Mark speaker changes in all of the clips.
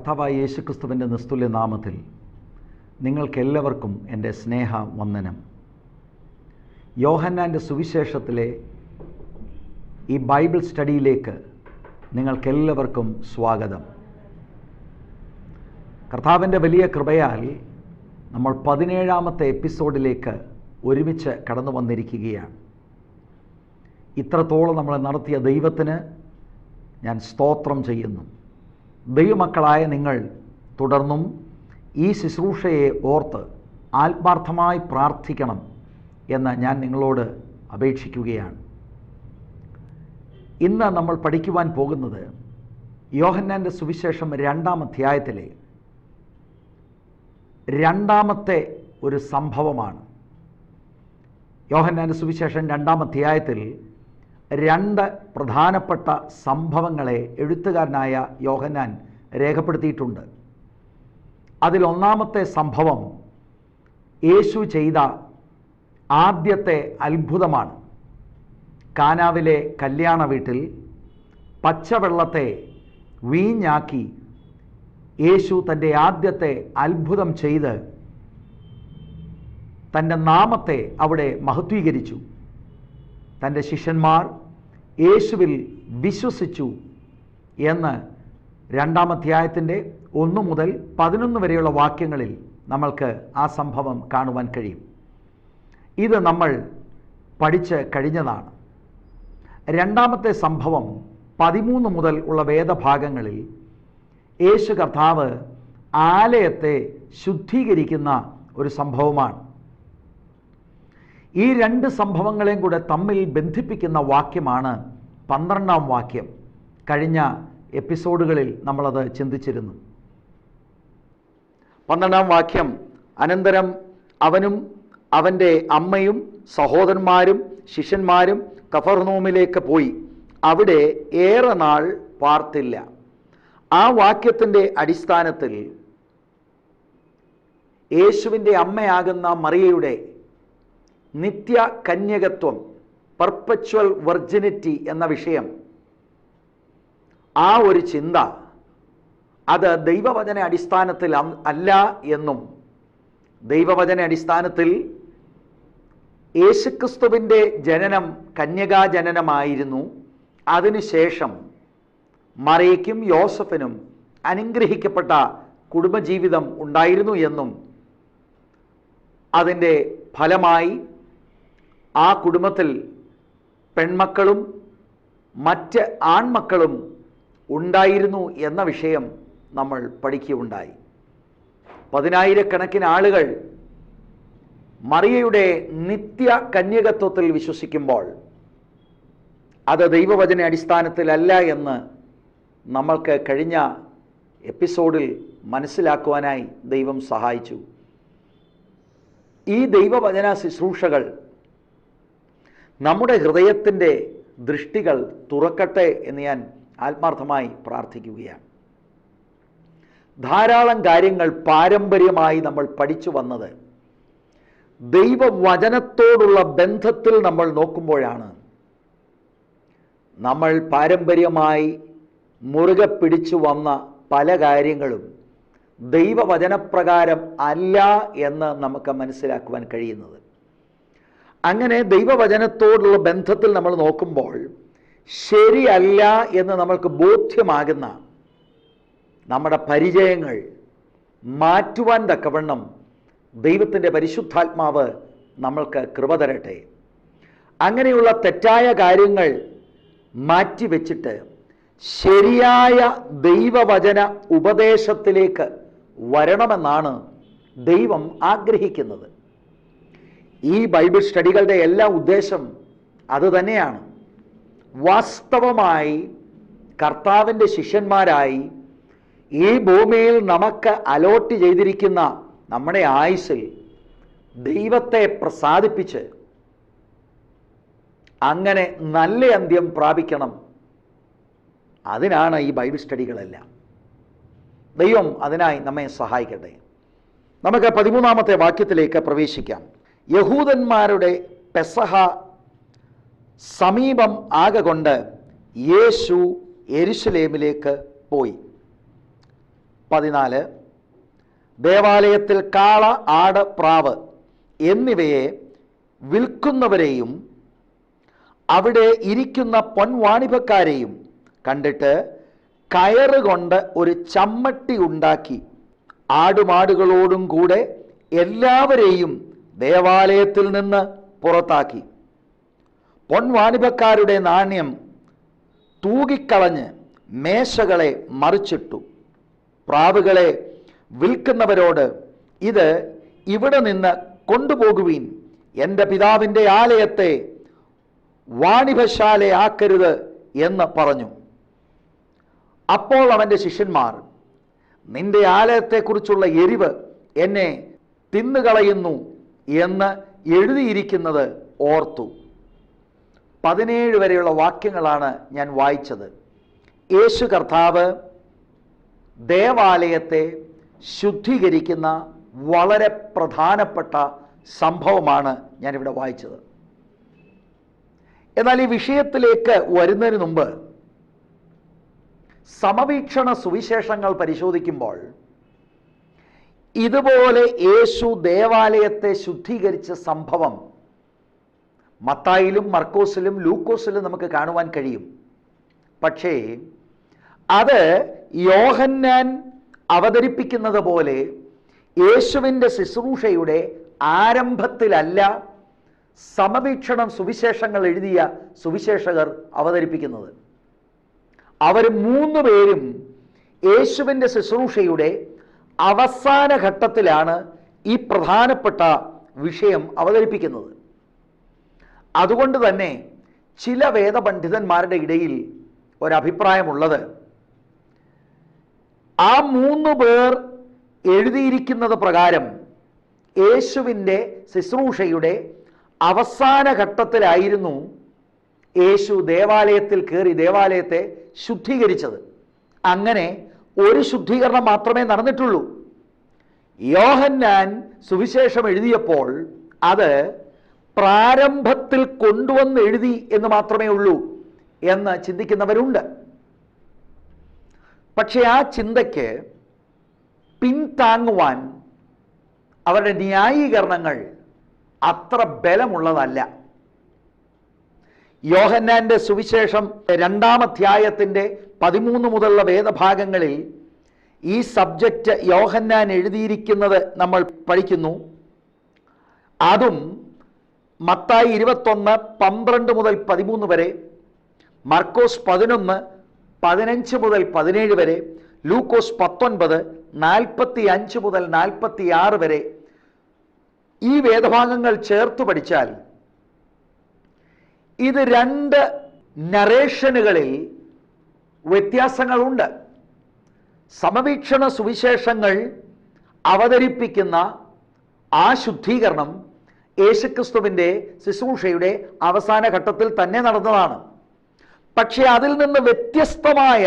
Speaker 1: കർത്താവായ യേശുക്രിസ്തുവിൻ്റെ നിസ്തുല്യ നാമത്തിൽ നിങ്ങൾക്കെല്ലാവർക്കും എൻ്റെ സ്നേഹ വന്ദനം. യോഹന്നാൻ്റെ സുവിശേഷത്തിലെ ഈ ബൈബിൾ സ്റ്റഡിയിലേക്ക് നിങ്ങൾക്കെല്ലാവർക്കും സ്വാഗതം. കർത്താവിൻ്റെ വലിയ കൃപയാൽ നമ്മൾ 17ാമത്തെ എപ്പിസോഡിലേക്ക് ഒരുമിച്ച് കടന്നു വന്നിരിക്കുകയാണ്. ഇത്രത്തോളം നമ്മളെ നടത്തിയ ദൈവത്തിന് ഞാൻ സ്തോത്രം ചെയ്യുന്നു. ദൈവമക്കളായ നിങ്ങൾ തുടർന്നും ഈ ശുശ്രൂഷയെ ഓർത്ത് ആത്മാർത്ഥമായി പ്രാർത്ഥിക്കണം എന്ന് ഞാൻ നിങ്ങളോട് അപേക്ഷിക്കുകയാണ്. ഇന്ന് നമ്മൾ പഠിക്കുവാൻ പോകുന്നത് യോഹന്നാൻ്റെ സുവിശേഷം 2-ാം അധ്യായത്തിലെ രണ്ടാമത്തെ ഒരു സംഭവമാണ്. യോഹന്നാൻ്റെ സുവിശേഷം 2-ാം അധ്യായത്തിൽ 2 പ്രധാനപ്പെട്ട സംഭവങ്ങളെ എഴുത്തുകാരനായ യോഹന്നാൻ രേഖപ്പെടുത്തിയിട്ടുണ്ട്. അതിലൊന്നാമത്തെ സംഭവം യേശു ചെയ്ത ആദ്യത്തെ അത്ഭുതമാണ്. കാനാവിലെ കല്യാണ വീട്ടിൽ പച്ചവെള്ളത്തെ വീഞ്ഞാക്കി യേശു തൻ്റെ ആദ്യത്തെ അത്ഭുതം ചെയ്ത് തൻ്റെ നാമത്തെ അവിടെ മഹത്വീകരിച്ചു. തൻ്റെ ശിഷ്യന്മാർ യേശുവിൽ വിശ്വസിച്ചു എന്ന് 2-ാം അധ്യായത്തിൻ്റെ 1 മുതൽ 11 വരെയുള്ള വാക്യങ്ങളിൽ നമ്മൾക്ക് ആ സംഭവം കാണുവാൻ കഴിയും. ഇത് നമ്മൾ പഠിച്ച് കഴിഞ്ഞതാണ്. 2-ാമത്തെ സംഭവം 13 മുതൽ ഉള്ള വേദഭാഗങ്ങളിൽ യേശു കർത്താവ് ആലയത്തെ ശുദ്ധീകരിക്കുന്ന ഒരു സംഭവമാണ്. ഈ 2 സംഭവങ്ങളെയും കൂടെ തമ്മിൽ ബന്ധിപ്പിക്കുന്ന വാക്യമാണ് 12-ാം വാക്യം. കഴിഞ്ഞ എപ്പിസോഡുകളിൽ നമ്മളത് ചിന്തിച്ചിരുന്നു. 12-ാം വാക്യം: അനന്തരം അവനും അവൻ്റെ അമ്മയും സഹോദരന്മാരും ശിഷ്യന്മാരും കഫർനൗമിലേക്ക് പോയി അവിടെ ഏറെ നാൾ പാർത്തില്ല. ആ വാക്യത്തിൻ്റെ അടിസ്ഥാനത്തിൽ യേശുവിൻ്റെ അമ്മയാകുന്ന മറിയയുടെ നിത്യ കന്യകത്വം, പെർപ്പച്വൽ വെർജിനിറ്റി എന്ന വിഷയം, ആ ഒരു ചിന്ത അത് ദൈവവചന അടിസ്ഥാനത്തിൽ അല്ല എന്നും, ദൈവവചന അടിസ്ഥാനത്തിൽ യേശുക്രിസ്തുവിൻ്റെ ജനനം കന്യകാജനനമായിരുന്നു. അതിനുശേഷം മറിയയ്ക്കും യോസഫിനും അനുഗ്രഹിക്കപ്പെട്ട കുടുംബജീവിതം ഉണ്ടായിരുന്നു എന്നും, അതിൻ്റെ ഫലമായി ആ കുടുംബത്തിൽ പെൺമക്കളും മറ്റ് ആൺമക്കളും ഉണ്ടായിരുന്നു എന്ന വിഷയം നമ്മൾ പഠിക്കുകയുണ്ടായി. 10,000-കണക്കിന് ആളുകൾ മറിയയുടെ നിത്യ കന്യകത്വത്തിൽ വിശ്വസിക്കുമ്പോൾ അത് ദൈവവചന അടിസ്ഥാനത്തിലല്ല എന്ന് നമ്മൾക്ക് കഴിഞ്ഞ എപ്പിസോഡിൽ മനസ്സിലാക്കുവാനായി ദൈവം സഹായിച്ചു. ഈ ദൈവവചന ശുശ്രൂഷകൾ നമ്മുടെ ഹൃദയത്തിൻ്റെ ദൃഷ്ടികൾ തുറക്കട്ടെ എന്ന് ഞാൻ ആത്മാർത്ഥമായി പ്രാർത്ഥിക്കുകയാണ്. ധാരാളം കാര്യങ്ങൾ പാരമ്പര്യമായി നമ്മൾ പഠിച്ചു വന്നത് ദൈവവചനത്തോടുള്ള ബന്ധത്തിൽ നമ്മൾ നോക്കുമ്പോഴാണ്. നമ്മൾ പാരമ്പര്യമായി മുറുകെ പിടിച്ചു വന്ന പല കാര്യങ്ങളും ദൈവവചനപ്രകാരം അല്ല എന്ന് നമുക്ക് മനസ്സിലാക്കുവാൻ കഴിയുന്നത്. അങ്ങനെ ദൈവവചനത്തോടുള്ള ബന്ധത്തിൽ നമ്മൾ നോക്കുമ്പോൾ ശരിയല്ല എന്ന് നമ്മൾക്ക് ബോധ്യമാകുന്ന നമ്മുടെ പരിചയങ്ങൾ മാറ്റുവാൻ തക്കവണ്ണം ദൈവത്തിൻ്റെ പരിശുദ്ധാത്മാവ് നമ്മൾക്ക് കൃപ തരട്ടെ. അങ്ങനെയുള്ള തെറ്റായ കാര്യങ്ങൾ മാറ്റിവെച്ചിട്ട് ശരിയായ ദൈവവചന ഉപദേശത്തിലേക്ക് വരണമെന്നാണ് ദൈവം ആഗ്രഹിക്കുന്നത്. ഈ ബൈബിൾ സ്റ്റഡികളുടെ എല്ലാ ഉദ്ദേശം അതുതന്നെയാണ്. വാസ്തവമായി കർത്താവിൻ്റെ ശിഷ്യന്മാരായി ഈ ഭൂമിയിൽ നമുക്ക് അലോട്ട് ചെയ്തിരിക്കുന്ന നമ്മുടെ ആയുസ്സിൽ ദൈവത്തെ പ്രസാദിപ്പിച്ച് അങ്ങനെ നല്ല അന്ത്യം പ്രാപിക്കണം. അതിനാണ് ഈ ബൈബിൾ സ്റ്റഡികളെല്ലാം. ദൈവം അതിനായി നമ്മെ സഹായിക്കട്ടെ. നമുക്ക് 13ാമത്തെ വാക്യത്തിലേക്ക് പ്രവേശിക്കാം. യഹൂദന്മാരുടെ പെസഹ സമീപം ആകൊണ്ട് യേശു യെരുശലേമിലേക്ക് പോയി. 14. ദേവാലയത്തിൽ കാള, ആട്, പ്രാവ് എന്നിവയെ വിൽക്കുന്നവരെയും അവിടെ ഇരിക്കുന്ന പൊൻവാണിഭക്കാരെയും കണ്ടിട്ട് കയറുകൊണ്ട് ഒരു ചമ്മട്ടി ഉണ്ടാക്കി ആടുമാടുകളോടും കൂടെ എല്ലാവരെയും ദേവാലയത്തിൽ നിന്ന് പുറത്താക്കി. പൊൻവാണിഭക്കാരുടെ നാണ്യം തൂകിക്കളഞ്ഞ് മേശകളെ മറിച്ചിട്ടു. പ്രാവുകളെ വിൽക്കുന്നവരോട്, ഇത് ഇവിടെ നിന്ന് കൊണ്ടുപോകുവീൻ, എൻ്റെ പിതാവിൻ്റെ ആലയത്തെ വാണിഭശാലയാക്കരുത് എന്ന് പറഞ്ഞു. അപ്പോൾ അവൻ്റെ ശിഷ്യന്മാർ, നിന്റെ ആലയത്തെക്കുറിച്ചുള്ള എരിവ് എന്നെ തിന്നുകളയുന്നു എന്ന് എഴുതിയിരിക്കുന്നത് ഓർത്തു. 17 വരെയുള്ള വാക്യങ്ങളാണ് ഞാൻ വായിച്ചത്. യേശു കർത്താവ് ദേവാലയത്തെ ശുദ്ധീകരിക്കുന്ന വളരെ പ്രധാനപ്പെട്ട സംഭവമാണ് ഞാനിവിടെ വായിച്ചത്. എന്നാൽ ഈ വിഷയത്തിലേക്ക് വരുന്നതിന് മുമ്പ് സമവീക്ഷണ സുവിശേഷങ്ങൾ പരിശോധിക്കുമ്പോൾ ഇതുപോലെ യേശു ദേവാലയത്തെ ശുദ്ധീകരിച്ച സംഭവം മത്തായിലും മർക്കോസിലും ലൂക്കോസിലും നമുക്ക് കാണുവാൻ കഴിയും. പക്ഷേ അത് യോഹന്നാൻ അവതരിപ്പിക്കുന്നത് പോലെ യേശുവിൻ്റെ ശുശ്രൂഷയുടെ ആരംഭത്തിലല്ല സമവീക്ഷണം സുവിശേഷങ്ങൾ എഴുതിയ സുവിശേഷകർ അവതരിപ്പിക്കുന്നത്. അവർ 3 പേരും യേശുവിൻ്റെ ശുശ്രൂഷയുടെ അവസാന ഘട്ടത്തിലാണ് ഈ പ്രധാനപ്പെട്ട വിഷയം അവതരിപ്പിക്കുന്നത്. അതുകൊണ്ട് തന്നെ ചില വേദപണ്ഡിതന്മാരുടെ ഇടയിൽ ഒരഭിപ്രായമുള്ളത്, ആ 3 പേർ എഴുതിയിരിക്കുന്നത് പ്രകാരം യേശുവിൻ്റെ ശുശ്രൂഷയുടെ അവസാന ഘട്ടത്തിലായിരുന്നു യേശു ദേവാലയത്തിൽ കയറി ദേവാലയത്തെ ശുദ്ധീകരിച്ചത്. അങ്ങനെ ഒരു ശുദ്ധീകരണം മാത്രമേ നടന്നിട്ടുള്ളൂ. യോഹന്നാൻ സുവിശേഷം എഴുതിയപ്പോൾ അത് പ്രാരംഭത്തിൽ കൊണ്ടുവന്ന് എഴുതി എന്ന് മാത്രമേ ഉള്ളൂ എന്ന് ചിന്തിക്കുന്നവരുണ്ട്. പക്ഷെ ആ ചിന്തയ്ക്ക് പിന്താങ്ങുവാൻ അവരുടെ ന്യായീകരണങ്ങൾ അത്ര ബലമുള്ളതല്ല. യോഹന്നാന്റെ സുവിശേഷം 2-ാം അധ്യായത്തിൻ്റെ 13 മുതലുള്ള വേദഭാഗങ്ങളിൽ ഈ സബ്ജക്റ്റ് യോഹന്നാൻ എഴുതിയിരിക്കുന്നത് നമ്മൾ പഠിക്കുന്നു. അതും മത്തായി 21:12 മുതൽ 13 വരെ, മർക്കോസ് 11:15 മുതൽ 17 വരെ, ലൂക്കോസ് 19:45 മുതൽ 46 വരെ ഈ വേദഭാഗങ്ങൾ ചേർത്ത് പഠിച്ചാൽ ഇത് 2 നറേഷനുകളിൽ വ്യത്യാസങ്ങളുണ്ട്. സമവീക്ഷണ സുവിശേഷങ്ങൾ അവതരിപ്പിക്കുന്ന ആ ശുദ്ധീകരണം യേശുക്രിസ്തുവിൻ്റെ ശുശ്രൂഷയുടെ അവസാന ഘട്ടത്തിൽ തന്നെ നടന്നതാണ്. പക്ഷേ അതിൽ നിന്ന് വ്യത്യസ്തമായ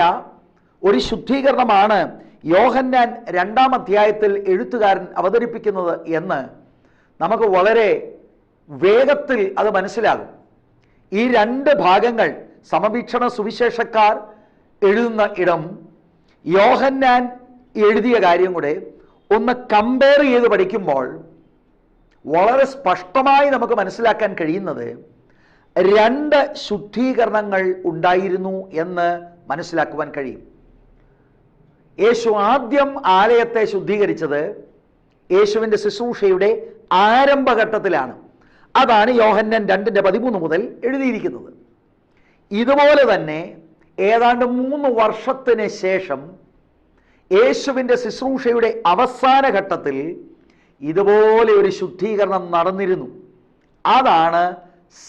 Speaker 1: ഒരു ശുദ്ധീകരണമാണ് യോഹന്നാൻ 2-ാം അധ്യായത്തിൽ എഴുത്തുകാരൻ അവതരിപ്പിക്കുന്നത് എന്ന് നമുക്ക് വളരെ വേഗത്തിൽ അത് മനസ്സിലാകും. ഈ 2 ഭാഗങ്ങൾ സമവീക്ഷണ സുവിശേഷക്കാർ എഴുതുന്ന ഇടം, യോഹന്നാൻ എഴുതിയ കാര്യം കൂടെ ഒന്ന് കമ്പയർ ചെയ്ത് പഠിക്കുമ്പോൾ വളരെ സ്പഷ്ടമായി നമുക്ക് മനസ്സിലാക്കാൻ കഴിയുന്നത് 2 ശുദ്ധീകരണങ്ങൾ ഉണ്ടായിരുന്നു എന്ന് മനസ്സിലാക്കുവാൻ കഴിയും. യേശു ആദ്യം ആലയത്തെ ശുദ്ധീകരിച്ചത് യേശുവിൻ്റെ ശുശ്രൂഷയുടെ ആരംഭഘട്ടത്തിലാണ്. അതാണ് യോഹന്നാൻ 2:13 മുതൽ എഴുതിയിരിക്കുന്നത്. ഇതുപോലെ തന്നെ ഏതാണ്ട് 3 വർഷത്തിന് ശേഷം യേശുവിൻ്റെ ശുശ്രൂഷയുടെ അവസാന ഘട്ടത്തിൽ ഇതുപോലെ ഒരു ശുദ്ധീകരണം നടന്നിരുന്നു. അതാണ്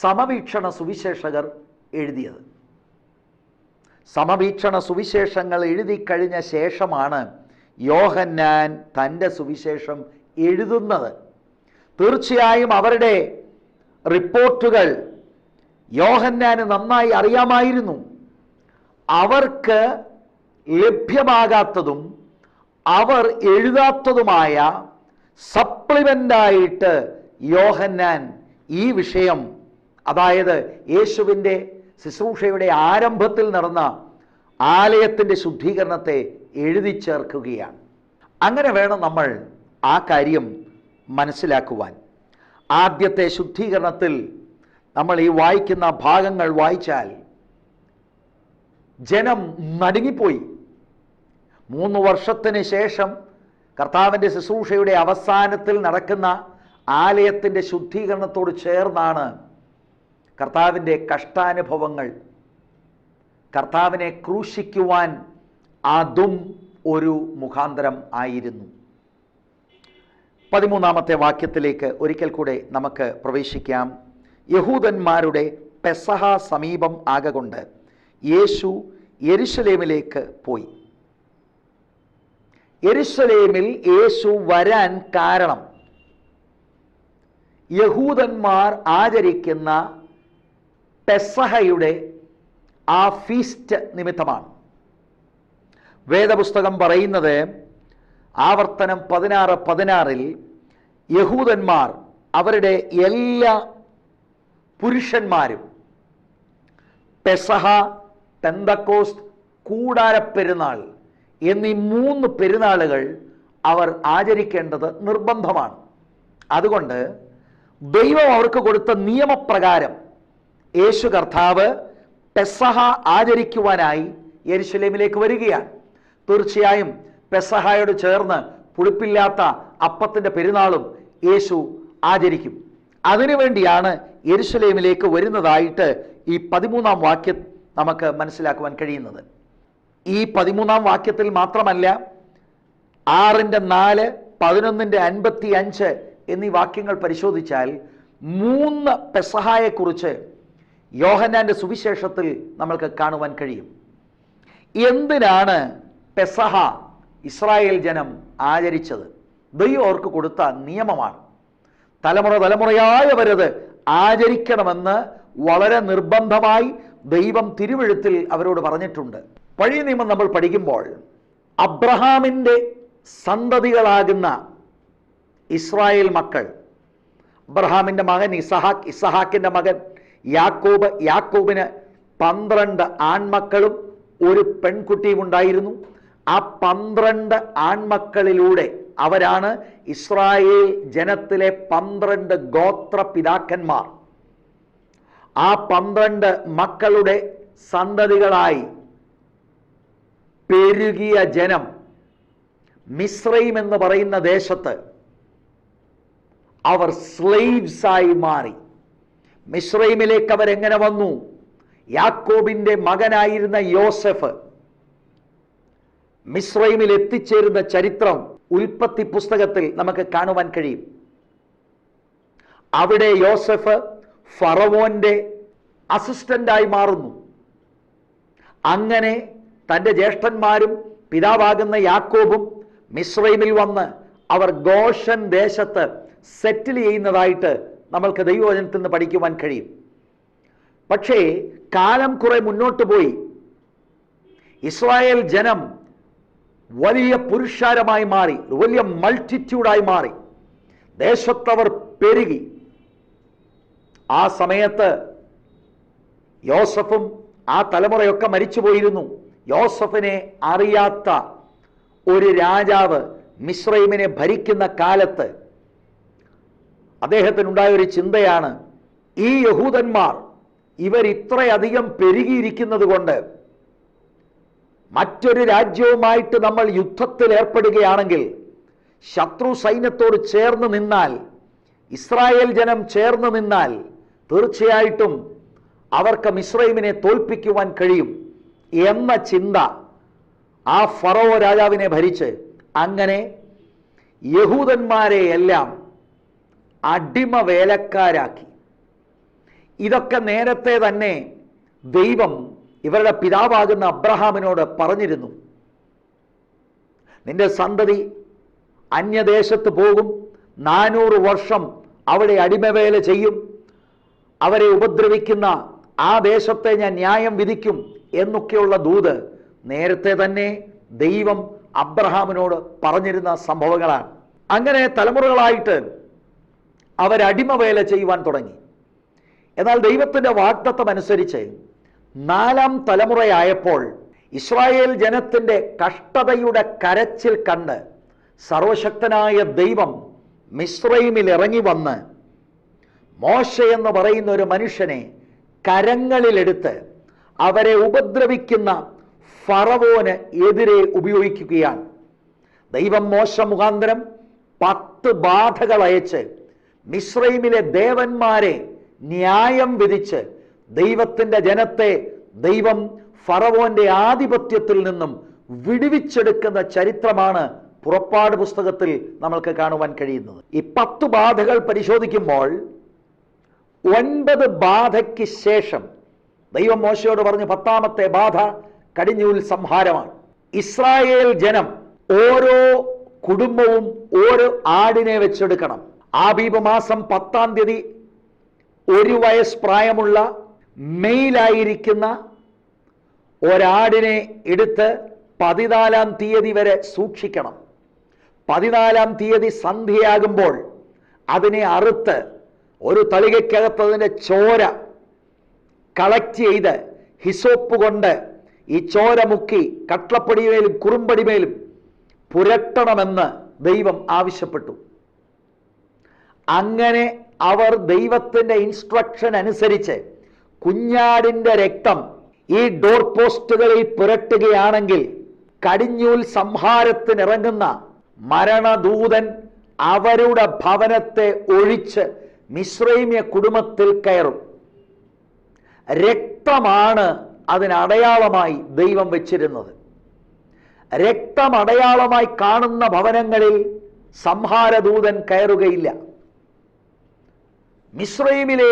Speaker 1: സമവീക്ഷണ സുവിശേഷകർ എഴുതിയത്. സമവീക്ഷണ സുവിശേഷങ്ങൾ എഴുതി കഴിഞ്ഞ ശേഷമാണ് യോഹന്നാൻ തൻ്റെ സുവിശേഷം എഴുതുന്നത്. തീർച്ചയായും അവരുടെ റിപ്പോർട്ടുകൾ യോഹന്നാന് നന്നായി അറിയാമായിരുന്നു. അവർക്ക് ലഭ്യമാകാത്തതും അവർ എഴുതാത്തതുമായ സപ്ലിമെൻ്റായിട്ട് യോഹന്നാൻ ഈ വിഷയം, അതായത് യേശുവിൻ്റെ ശുശ്രൂഷയുടെ ആരംഭത്തിൽ നടന്ന ആലയത്തിൻ്റെ ശുദ്ധീകരണത്തെ എഴുതി ചേർക്കുകയാണ്. അങ്ങനെ വേണം നമ്മൾ ആ കാര്യം മനസ്സിലാക്കുവാൻ. ആദ്യത്തെ ശുദ്ധീകരണത്തിൽ നമ്മൾ ഈ വായിക്കുന്ന ഭാഗങ്ങൾ വായിച്ചാൽ ജനം നടുങ്ങിപ്പോയി. 3 വർഷത്തിന് ശേഷം കർത്താവിൻ്റെ ശുശ്രൂഷയുടെ അവസാനത്തിൽ നടക്കുന്ന ആലയത്തിൻ്റെ ശുദ്ധീകരണത്തോട് ചേർന്നാണ് കർത്താവിൻ്റെ കഷ്ടാനുഭവങ്ങൾ. കർത്താവിനെ ക്രൂശിക്കുവാൻ അതും ഒരു മുഖാന്തരം ആയിരുന്നു. 13-ാമത്തെ വാക്യത്തിലേക്ക് ഒരിക്കൽ കൂടെ നമുക്ക് പ്രവേശിക്കാം. യഹൂദന്മാരുടെ പെസഹ സമീപം ആകൊണ്ട് യേശു യെരുശലേമിലേക്ക് പോയി. യെരുശലേമിൽ യേശു വരാൻ കാരണം യഹൂദന്മാർ ആചരിക്കുന്ന പെസഹയുടെ ആ ഫീസ്റ്റ് നിമിത്തമാണ്. വേദപുസ്തകം പറയുന്നത് ആവർത്തനം 16:16 യഹൂദന്മാർ അവരുടെ എല്ലാ പുരുഷന്മാരും പെസഹ, പെന്തക്കോസ്ത്, കൂടാരപ്പെരുന്നാൾ എന്നീ 3 പെരുന്നാളുകൾ അവർ ആചരിക്കേണ്ടത് നിർബന്ധമാണ്. അതുകൊണ്ട് ദൈവം അവർക്ക് കൊടുത്ത നിയമപ്രകാരം യേശു കർത്താവ് പെസഹ ആചരിക്കുവാനായി യെരുശലേമിലേക്ക് വരികയാണ്. തീർച്ചയായും പെസഹയോട് ചേർന്ന് പുളിപ്പില്ലാത്ത അപ്പത്തിൻ്റെ പെരുന്നാളും യേശു ആചരിക്കും. അതിനുവേണ്ടിയാണ് യെരുശലേമിലേക്ക് വരുന്നതായിട്ട് ഈ 13-ാം വാക്യം നമുക്ക് മനസ്സിലാക്കുവാൻ കഴിയുന്നത്. ഈ 13-ാം വാക്യത്തിൽ മാത്രമല്ല, 6:4, 11:55 എന്നീ വാക്യങ്ങൾ പരിശോധിച്ചാൽ 3 പെസഹായെക്കുറിച്ച് യോഹന്നാന്റെ സുവിശേഷത്തിൽ നമ്മൾക്ക് കാണുവാൻ കഴിയും. എന്തിനാണ് പെസഹ ഇസ്രായേൽ ജനം ആചരിച്ചത്? ദൈവം അവർക്ക് കൊടുത്ത നിയമമാണ്. തലമുറയായി അവരത് ആചരിക്കണമെന്ന് വളരെ നിർബന്ധമായി ദൈവം തിരുവെഴുത്തിൽ അവരോട് പറഞ്ഞിട്ടുണ്ട്. പഴയ നിയമം നമ്മൾ പഠിക്കുമ്പോൾ അബ്രഹാമിൻ്റെ സന്തതികളാകുന്ന ഇസ്രായേൽ മക്കൾ, അബ്രഹാമിൻ്റെ മകൻ ഇസഹാക്ക്, ഇസഹാക്കിൻ്റെ മകൻ യാക്കോബ്, യാക്കോബിന് 12 ആൺമക്കളും ഒരു പെൺകുട്ടിയും ഉണ്ടായിരുന്നു. ആ 12 ആൺമക്കളിലൂടെ അവരാണ് ഇസ്രായേൽ ജനത്തിലെ 12 ഗോത്ര പിതാക്കന്മാർ. ആ 12 മക്കളുടെ സന്തതികളായി പെരുകിയ ജനം മിസ്രൈം എന്ന് പറയുന്ന ദേശത്ത് അവർ സ്ലേവ്സായി മാറി. മിസ്രൈമിലേക്ക് അവരെങ്ങനെ വന്നു? യാക്കോബിൻ്റെ മകനായിരുന്ന യോസെഫ് മിസ്രൈമിൽ എത്തിച്ചേരുന്ന ചരിത്രം ഉൽപ്പത്തി പുസ്തകത്തിൽ നമുക്ക് കാണുവാൻ കഴിയും. അവിടെ യോസെഫ് ഫറവോന്റെ അസിസ്റ്റന്റായി മാറുന്നു. അങ്ങനെ തൻ്റെ ജ്യേഷ്ഠന്മാരും പിതാവാകുന്ന യാക്കോബും മിസ്രൈമിൽ വന്ന് അവർ ഗോഷൻ ദേശത്ത് സെറ്റിൽ ചെയ്യുന്നതായിട്ട് നമ്മൾക്ക് ദൈവവചനത്തിൽ നിന്ന് പഠിക്കുവാൻ കഴിയും. പക്ഷേ കാലം കുറെ മുന്നോട്ട് പോയി. ഇസ്രായേൽ ജനം വലിയ പുരുഷാരമായി മാറി, വലിയ മൾട്ടിറ്റ്യൂഡായി മാറി. ദേശത്തവർ പെരുകി. ആ സമയത്ത് യോസഫും ആ തലമുറയൊക്കെ മരിച്ചുപോയിരുന്നു. യോസഫിനെ അറിയാത്ത ഒരു രാജാവ് മിസ്രൈമിനെ ഭരിക്കുന്ന കാലത്ത് അദ്ദേഹത്തിനുണ്ടായ ഒരു ചിന്തയാണ്, ഈ യഹൂദന്മാർ ഇവർ ഇത്രയധികം പെരുകിയിരിക്കുന്നത് കൊണ്ട് മറ്റൊരു രാജ്യവുമായിട്ട് നമ്മൾ യുദ്ധത്തിൽ ഏർപ്പെടുകയാണെങ്കിൽ, ശത്രു സൈന്യത്തോട് ചേർന്ന് നിന്നാൽ, ഇസ്രായേൽ ജനം ചേർന്ന് നിന്നാൽ തീർച്ചയായിട്ടും അവർക്ക് മിസ്രൈമിനെ തോൽപ്പിക്കുവാൻ കഴിയും എന്ന ചിന്ത ആ ഫറവോ രാജാവിനെ ഭരിച്ച് അങ്ങനെ യഹൂദന്മാരെയെല്ലാം അടിമ വേലക്കാരാക്കി. ഇതൊക്കെ നേരത്തെ തന്നെ ദൈവം ഇവരുടെ പിതാവാകുന്ന അബ്രഹാമിനോട് പറഞ്ഞിരുന്നു. നിന്റെ സന്തതി അന്യദേശത്ത് പോകും, 400 വർഷം അവിടെ അടിമവേല ചെയ്യും, അവരെ ഉപദ്രവിക്കുന്ന ആ ദേശത്തെ ഞാൻ ന്യായം വിധിക്കും എന്നൊക്കെയുള്ള ദൂത് നേരത്തെ തന്നെ ദൈവം അബ്രഹാമിനോട് പറഞ്ഞിരുന്ന സംഭവങ്ങളാണ്. അങ്ങനെ തലമുറകളായിട്ട് അവരടിമവേല ചെയ്യുവാൻ തുടങ്ങി. എന്നാൽ ദൈവത്തിൻ്റെ വാഗ്ദത്തം അനുസരിച്ച് 4ാം തലമുറയായപ്പോൾ ഇസ്രായേൽ ജനത്തിൻ്റെ കഷ്ടതയുടെ കരച്ചിൽ കണ്ട് സർവശക്തനായ ദൈവം മിസ്രൈമിൽ ഇറങ്ങി വന്ന് മോശ എന്ന് പറയുന്ന ഒരു മനുഷ്യനെ കരങ്ങളിലെടുത്ത് അവരെ ഉപദ്രവിക്കുന്ന ഫറവോന് എതിരെ ഉപയോഗിക്കുകയാണ്. ദൈവം മോശ മുഖാന്തരം 10 ബാധകൾ അയച്ച് മിസ്രൈമിലെ ദേവന്മാരെ ന്യായം വിധിച്ച് ദൈവത്തിൻ്റെ ജനത്തെ ദൈവം ഫറവോന്റെ ആധിപത്യത്തിൽ നിന്നും വിടുവിച്ചെടുക്കുന്ന ചരിത്രമാണ് പുറപ്പാട് പുസ്തകത്തിൽ നമ്മൾക്ക് കാണുവാൻ കഴിയുന്നത്. ഈ 10 ബാധകൾ പരിശോധിക്കുമ്പോൾ 9 ബാധയ്ക്ക് ശേഷം ദൈവം മോശയോട് പറഞ്ഞു, 10ാമത്തെ ബാധ കടിഞ്ഞൂൽ സംഹാരമാണ്. ഇസ്രായേൽ ജനം ഓരോ കുടുംബവും ഓരോ ആടിനെ വെച്ചെടുക്കണം. ആബീബ് മാസം 10ാം തീയതി 1 വയസ്സ് പ്രായമുള്ള മെയിലായിരിക്കുന്ന ഒരാടിനെ എടുത്ത് 14ാം തീയതി വരെ സൂക്ഷിക്കണം. 14ാം തീയതി സന്ധ്യയാകുമ്പോൾ അതിനെ അറുത്ത് ഒരു തളികയ്ക്കകത്ത് അതിൻ്റെ ചോര കളക്ട് ചെയ്ത് ഹിസോപ്പ് കൊണ്ട് ഈ ചോര മുക്കി കട്ലപ്പടിമേലും കുറുമ്പടിമേലും പുരട്ടണമെന്ന് ദൈവം ആവശ്യപ്പെട്ടു. അങ്ങനെ അവർ ദൈവത്തിൻ്റെ ഇൻസ്ട്രക്ഷൻ അനുസരിച്ച് കുഞ്ഞാടിൻ്റെ രക്തം ഈ ഡോർ പോസ്റ്റുകളിൽ പുരട്ടുകയാണെങ്കിൽ കടിഞ്ഞൂൽ സംഹാരത്തിനിറങ്ങുന്ന മരണദൂതൻ അവരുടെ ഭവനത്തെ ഒഴിച്ച് മിസ്രൈമ്യ കുടുംബത്തിൽ കയറും. രക്തമാണ് അതിനടയാളമായി ദൈവം വെച്ചിരുന്നത്. രക്തം അടയാളമായി കാണുന്ന ഭവനങ്ങളിൽ സംഹാരദൂതൻ കയറുകയില്ല. മിസ്രൈമിലെ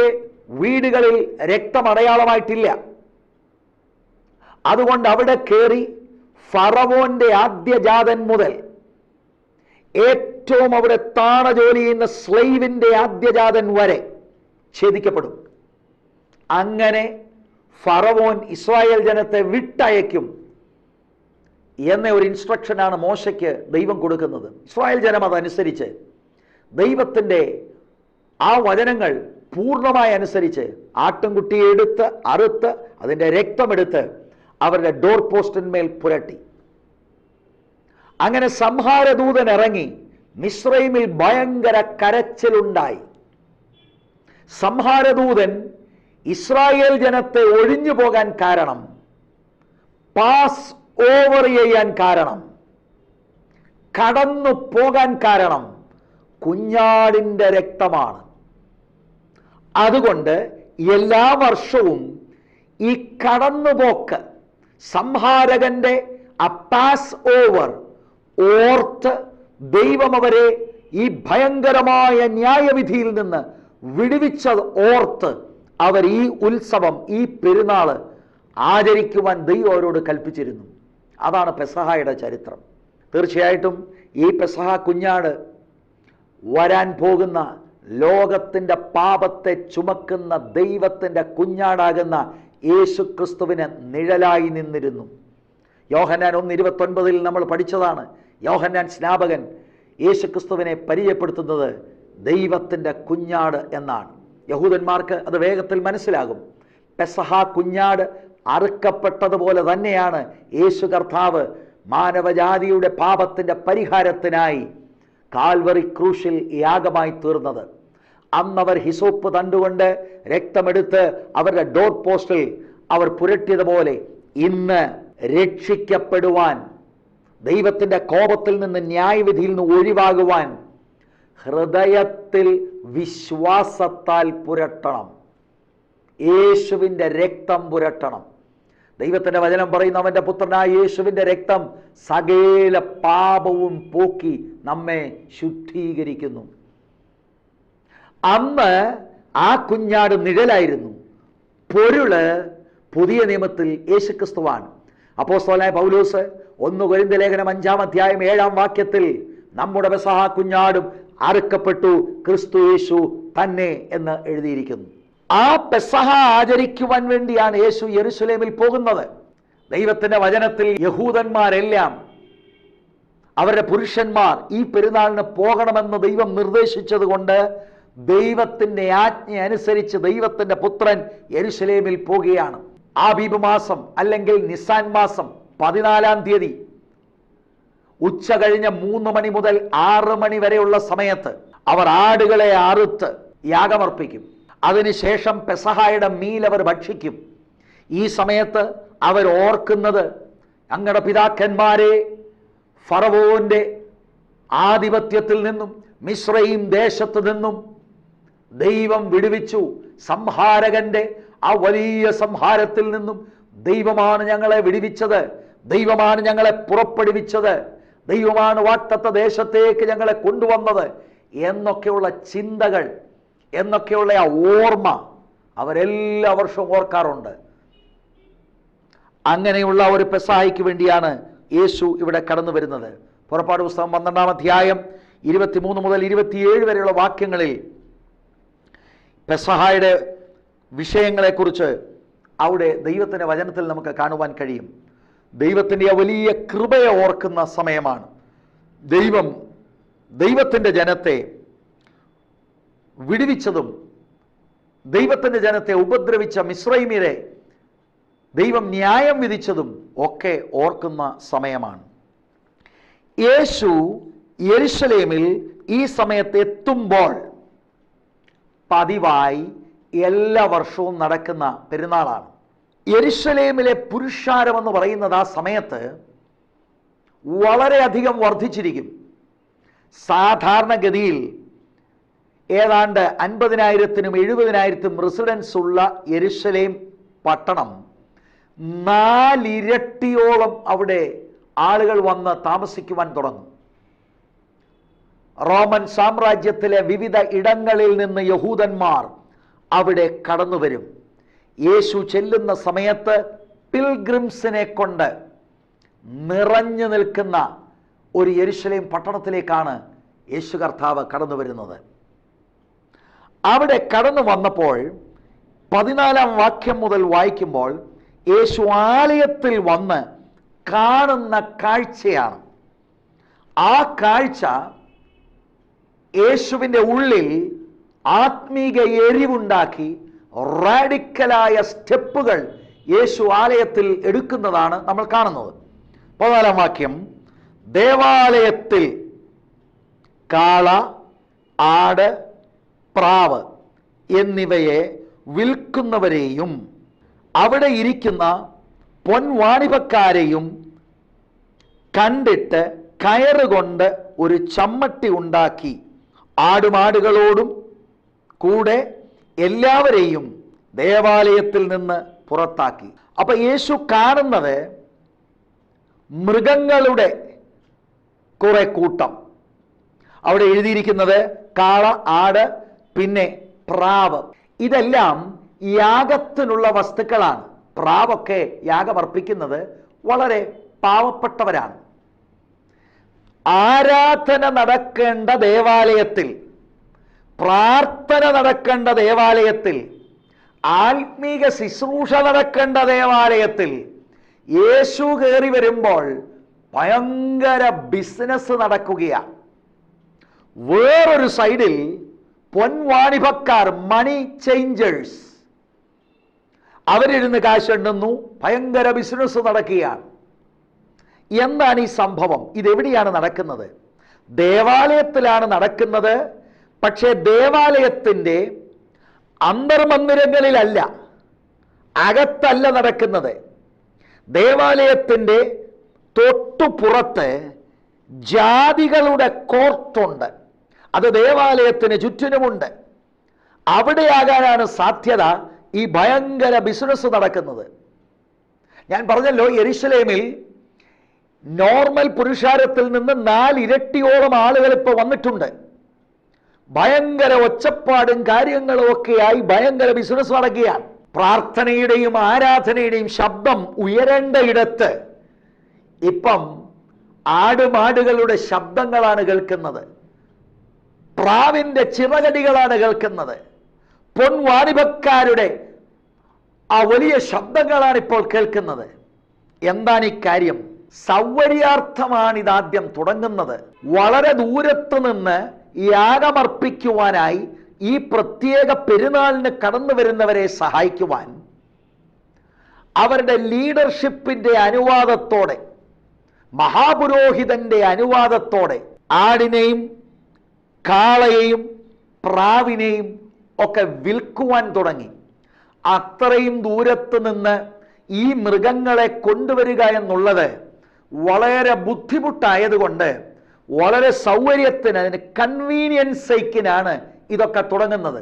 Speaker 1: വീടുകളിൽ രക്തം അടയാളമായിട്ടില്ല. അതുകൊണ്ട് അവിടെ കയറി ഫറവോന്റെ ആദ്യജാതൻ മുതൽ ഏറ്റവും അവിടെ താണ ജോലി ചെയ്യുന്ന സ്ലൈവിന്റെ ആദ്യജാതൻ വരെ ഛേദിക്കപ്പെടും. അങ്ങനെ ഫറവോൻ ഇസ്രായേൽ ജനത്തെ വിട്ടയക്കും എന്ന ഒരു ഇൻസ്ട്രക്ഷനാണ് മോശയ്ക്ക് ദൈവം കൊടുക്കുന്നത്. ഇസ്രായേൽ ജനം അതനുസരിച്ച് ദൈവത്തിൻ്റെ ആ വചനങ്ങൾ പൂർണ്ണമായി അനുസരിച്ച് ആട്ടിൻകുട്ടിയെ എടുത്ത് അറുത്ത് അതിൻ്റെ രക്തമെടുത്ത് അവരുടെ ഡോർ പോസ്റ്റിന്മേൽ പുരട്ടി. അങ്ങനെ സംഹാരദൂതൻ ഇറങ്ങി മിസ്രൈമിൽ ഭയങ്കര കരച്ചിലുണ്ടായി. സംഹാരദൂതൻ ഇസ്രായേൽ ജനത്തെ ഒഴിഞ്ഞു പോകാൻ കാരണം, പാസ് ഓവർ ചെയ്യാൻ കാരണം, കടന്നു പോകാൻ കാരണം കുഞ്ഞാടിൻ്റെ രക്തമാണ്. അതുകൊണ്ട് എല്ലാ വർഷവും ഈ കടന്നുപോക്ക് സംഹാരകന്റെ ആ പാസ് ഓവർ ഓർത്ത് ദൈവം അവരെ ഈ ഭയങ്കരമായ ന്യായവിധിയിൽ നിന്ന് വിടുവിച്ചത് ഓർത്ത് അവർ ഈ ഉത്സവം, ഈ പെരുന്നാൾ ആചരിക്കുവാൻ ദൈവം അവരോട് കൽപ്പിച്ചിരുന്നു. അതാണ് പെസഹായുടെ ചരിത്രം. തീർച്ചയായിട്ടും ഈ പെസഹ കുഞ്ഞാട് വരാൻ പോകുന്ന ലോകത്തിൻ്റെ പാപത്തെ ചുമക്കുന്ന ദൈവത്തിൻ്റെ കുഞ്ഞാടാകുന്ന യേശു ക്രിസ്തുവിന് നിഴലായി നിന്നിരുന്നു. യോഹന്നാൻ 1:29 നമ്മൾ പഠിച്ചതാണ്. യോഹന്നാൻ സ്നാപകൻ യേശു ക്രിസ്തുവിനെ പരിചയപ്പെടുത്തുന്നത് ദൈവത്തിൻ്റെ കുഞ്ഞാട് എന്നാണ്. യഹൂദന്മാർക്ക് അത് വേഗത്തിൽ മനസ്സിലാകും. പെസഹ കുഞ്ഞാട് അറുക്കപ്പെട്ടതുപോലെ തന്നെയാണ് യേശു കർത്താവ് മാനവജാതിയുടെ പാപത്തിൻ്റെ പരിഹാരത്തിനായി കാൽവറി ക്രൂശിൽ യാഗമായി തീർന്നത്. അന്നവർ ഹിസോപ്പ് തണ്ടുകൊണ്ട് രക്തമെടുത്ത് അവരുടെ ഡോർ പോസ്റ്റിൽ അവർ പുരട്ടിയതുപോലെ ഇന്ന് രക്ഷിക്കപ്പെടുവാൻ, ദൈവത്തിൻ്റെ കോപത്തിൽ നിന്ന് ന്യായവിധിയിൽ നിന്ന് ഒഴിവാകുവാൻ ഹൃദയത്തിൽ വിശ്വാസത്താൽ പുരട്ടണം. യേശുവിൻ്റെ രക്തം പുരട്ടണം. ദൈവത്തിൻ്റെ വചനം പറയുന്ന അവൻ്റെ പുത്രനായ യേശുവിൻ്റെ രക്തം സകല പാപവും പോക്കി നമ്മെ ശുദ്ധീകരിക്കുന്നു. അന്ന് ആ കുഞ്ഞാട് നിഴലായിരുന്നു. പൊരുള് പുതിയ നിയമത്തിൽ യേശുക്രിസ്തുവാണ്. അപ്പോസ്തലനായ പൗലോസ് 1 കൊരിന്ത്യർ ലേഖനം 5-ാം അധ്യായം 7-ാം വാക്യത്തിൽ നമ്മുടെ പെസഹ കുഞ്ഞാടും അറുക്കപ്പെട്ടു, ക്രിസ്തു യേശു തന്നെ എന്ന് എഴുതിയിരിക്കുന്നു. ആ പെസഹ ആചരിക്കുവാൻ വേണ്ടിയാണ് യേശു യെരുശലേമിൽ പോകുന്നത്. ദൈവത്തിൻ്റെ വചനത്തിൽ യഹൂദന്മാരെല്ലാം അവരുടെ പുരുഷന്മാർ ഈ പെരുന്നാളിന് പോകണമെന്ന് ദൈവം നിർദ്ദേശിച്ചത് കൊണ്ട് ദൈവത്തിൻ്റെ ആജ്ഞ അനുസരിച്ച് ദൈവത്തിൻ്റെ പുത്രൻ യെരുശലേമിൽ പോകുകയാണ്. ആബീബ് മാസം അല്ലെങ്കിൽ നിസാൻ മാസം 14-ാം തീയതി ഉച്ച കഴിഞ്ഞ് 3 മണി മുതൽ 6 മണി വരെയുള്ള സമയത്ത് അവർ ആടുകളെ അറുത്ത് യാഗമർപ്പിക്കും. അതിനുശേഷം പെസഹായുടെ മീൽ അവർ ഭക്ഷിക്കും. ഈ സമയത്ത് അവർ ഓർക്കുന്നത്, ഞങ്ങളുടെ പിതാക്കന്മാരെ ഫറവോന്റെ ആധിപത്യത്തിൽ നിന്നും മിസ്രയീം ദേശത്ത് നിന്നും ദൈവം വിടുവിച്ചു. സംഹാരകന്റെ ആ വലിയ സംഹാരത്തിൽ നിന്നും ദൈവമാണ് ഞങ്ങളെ വിടുവിച്ചത്, ദൈവമാണ് ഞങ്ങളെ പുറപ്പെടുവിച്ചത്, ദൈവമാണ് വാഗ്ദത്ത ദേശത്തേക്ക് ഞങ്ങളെ കൊണ്ടുവന്നത് എന്നൊക്കെയുള്ള ചിന്തകൾ, എന്നൊക്കെയുള്ള ആ ഓർമ്മ അവരെല്ലാ വർഷവും ഓർക്കാറുണ്ട്. അങ്ങനെയുള്ള ഒരു പെസഹായ്ക്ക് വേണ്ടിയാണ് യേശു ഇവിടെ കടന്നു വരുന്നത്. പുറപ്പാട് പുസ്തകം 12-ാം അധ്യായം 23 മുതൽ 27 വരെയുള്ള വാക്യങ്ങളിൽ പെസഹായുടെ വിഷയങ്ങളെക്കുറിച്ച് അവിടെ ദൈവത്തിൻ്റെ വചനത്തിൽ നമുക്ക് കാണുവാൻ കഴിയും. ദൈവത്തിൻ്റെ ആ വലിയ കൃപയെ ഓർക്കുന്ന സമയമാണ്. ദൈവത്തിൻ്റെ ജനത്തെ വിടുവിച്ചതും ദൈവത്തിൻ്റെ ജനത്തെ ഉപദ്രവിച്ച മിസ്രൈമ്യരെ ദൈവം ന്യായം വിധിച്ചതും ഒക്കെ ഓർക്കുന്ന സമയമാണ്. യേശു യെരുശലേമിൽ ഈ സമയത്ത് എത്തുമ്പോൾ പതിവായി എല്ലാ വർഷവും നടക്കുന്ന പെരുന്നാളാണ്. യെരുശലേമിലെ പുരുഷാരം എന്ന് പറയുന്നത് ആ സമയത്ത് വളരെയധികം വർദ്ധിച്ചിരിക്കും. സാധാരണഗതിയിൽ ഏതാണ്ട് 50,000-നും 70,000-നും റെസിഡൻസ് ഉള്ള യെരുശലേം പട്ടണം 4 ഇരട്ടിയോളം അവിടെ ആളുകൾ വന്ന് താമസിക്കുവാൻ തുടങ്ങും. റോമൻ സാമ്രാജ്യത്തിലെ വിവിധ ഇടങ്ങളിൽ നിന്ന് യഹൂദന്മാർ അവിടെ കടന്നു വരും. യേശു ചെല്ലുന്ന സമയത്ത് പിൽഗ്രിംസിനെ കൊണ്ട് നിറഞ്ഞു നിൽക്കുന്ന ഒരു യെരുശലേം പട്ടണത്തിലേക്കാണ് യേശു കർത്താവ് കടന്നു വരുന്നത്. അവിടെ കടന്നു വന്നപ്പോൾ 14-ാം വാക്യം മുതൽ വായിക്കുമ്പോൾ യേശു ആലയത്തിൽ വന്ന് കാണുന്ന കാഴ്ചയാണ്. ആ കാഴ്ച യേശുവിൻ്റെ ഉള്ളിൽ ആത്മീക എരിവുണ്ടാക്കി റാഡിക്കലായ സ്റ്റെപ്പുകൾ യേശു ആലയത്തിൽ എടുക്കുന്നതാണ് നമ്മൾ കാണുന്നത്. 14-ാം വാക്യം, ദേവാലയത്തിൽ കാള, ആട്, പ്രാവ് എന്നിവയെ വിൽക്കുന്നവരെയും അവിടെ ഇരിക്കുന്ന പൊൻവാണിഭക്കാരെയും കണ്ടിട്ട് കയറുകൊണ്ട് ഒരു ചമ്മട്ടി ഉണ്ടാക്കി ആടുമാടുകളോടും കൂടെ എല്ലാവരെയും ദേവാലയത്തിൽ നിന്ന് പുറത്താക്കി. അപ്പൊ യേശു കാണുന്നത് മൃഗങ്ങളുടെ കുറെ കൂട്ടം. അവിടെ എഴുതിയിരിക്കുന്നത് കാള, ആട്, പിന്നെ പ്രാവ്. ഇതെല്ലാം യാഗത്തിനുള്ള വസ്തുക്കളാണ്. പ്രാവൊക്കെ യാഗമർപ്പിക്കുന്നത് വളരെ പാവപ്പെട്ടവരാണ്. ആരാധന നടക്കേണ്ട ദേവാലയത്തിൽ, പ്രാർത്ഥന നടക്കേണ്ട ദേവാലയത്തിൽ, ആത്മീക ശുശ്രൂഷ നടക്കേണ്ട ദേവാലയത്തിൽ യേശു കയറി വരുമ്പോൾ ഭയങ്കര ബിസിനസ് നടക്കുകയാണ്. വേറൊരു സൈഡിൽ പൊൻവാണിഭക്കാർ, മണി ചേഞ്ചേഴ്സ്, അവരിരുന്ന് കാശെണ്ണുന്നു, ഭയങ്കര ബിസിനസ് നടക്കുകയാണ്. എന്താണ് ഈ സംഭവം? ഇതെവിടെയാണ് നടക്കുന്നത്? ദേവാലയത്തിലാണ് നടക്കുന്നത്. പക്ഷേ ദേവാലയത്തിൻ്റെ അന്തർമന്ദിരങ്ങളിലല്ല, അകത്തല്ല നടക്കുന്നത്. ദേവാലയത്തിൻ്റെ തൊട്ടുപുറത്ത് ജാതികളുടെ കോർട്ടുണ്ട്. അത് ദേവാലയത്തിന് ചുറ്റിനുമുണ്ട്. അവിടെയാകാനാണ് സാധ്യത ഈ ഭയങ്കര ബിസിനസ് നടക്കുന്നത്. ഞാൻ പറഞ്ഞല്ലോ, യെരുശലേമിൽ നോർമൽ പുരുഷാരത്തിൽ നിന്ന് 4 ഇരട്ടിയോളം ആളുകൾ ഇപ്പോൾ വന്നിട്ടുണ്ട്. ഭയങ്കര ഒച്ചപ്പാടും കാര്യങ്ങളും ഒക്കെയായി ഭയങ്കര ബിസിനസ് നടക്കുകയാണ്. പ്രാർത്ഥനയുടെയും ആരാധനയുടെയും ശബ്ദം ഉയരേണ്ട ഇടത്ത് ഇപ്പം ആടുമാടുകളുടെ ശബ്ദങ്ങളാണ് കേൾക്കുന്നത്, പ്രാവിൻ്റെ ചിറകടികളാണ് കേൾക്കുന്നത്, പൊൻവാണിഭക്കാരുടെ ആ വലിയ ശബ്ദങ്ങളാണ് ഇപ്പോൾ കേൾക്കുന്നത്. എന്താണ് ഈ കാര്യം? സൗകര്യാർത്ഥമാണ് ഇതാദ്യം തുടങ്ങുന്നത്. വളരെ ദൂരത്ത് നിന്ന് യാഗമർപ്പിക്കുവാനായി ഈ പ്രത്യേക പെരുന്നാളിന് കടന്നു വരുന്നവരെ സഹായിക്കുവാൻ അവരുടെ ലീഡർഷിപ്പിന്റെ അനുവാദത്തോടെ, മഹാപുരോഹിതന്റെ അനുവാദത്തോടെ ആടിനെയും കാളയെയും പ്രാവിനെയും ഒക്കെ വിൽക്കുവാൻ തുടങ്ങി. അത്രയും ദൂരത്ത് നിന്ന് ഈ മൃഗങ്ങളെ കൊണ്ടുവരിക എന്നുള്ളത് വളരെ ബുദ്ധിമുട്ടായതുകൊണ്ട് വളരെ സൗകര്യത്തിന്, അതിന് കൺവീനിയൻസ് സൈക്കിനാണ് ഇതൊക്കെ തുടങ്ങുന്നത്.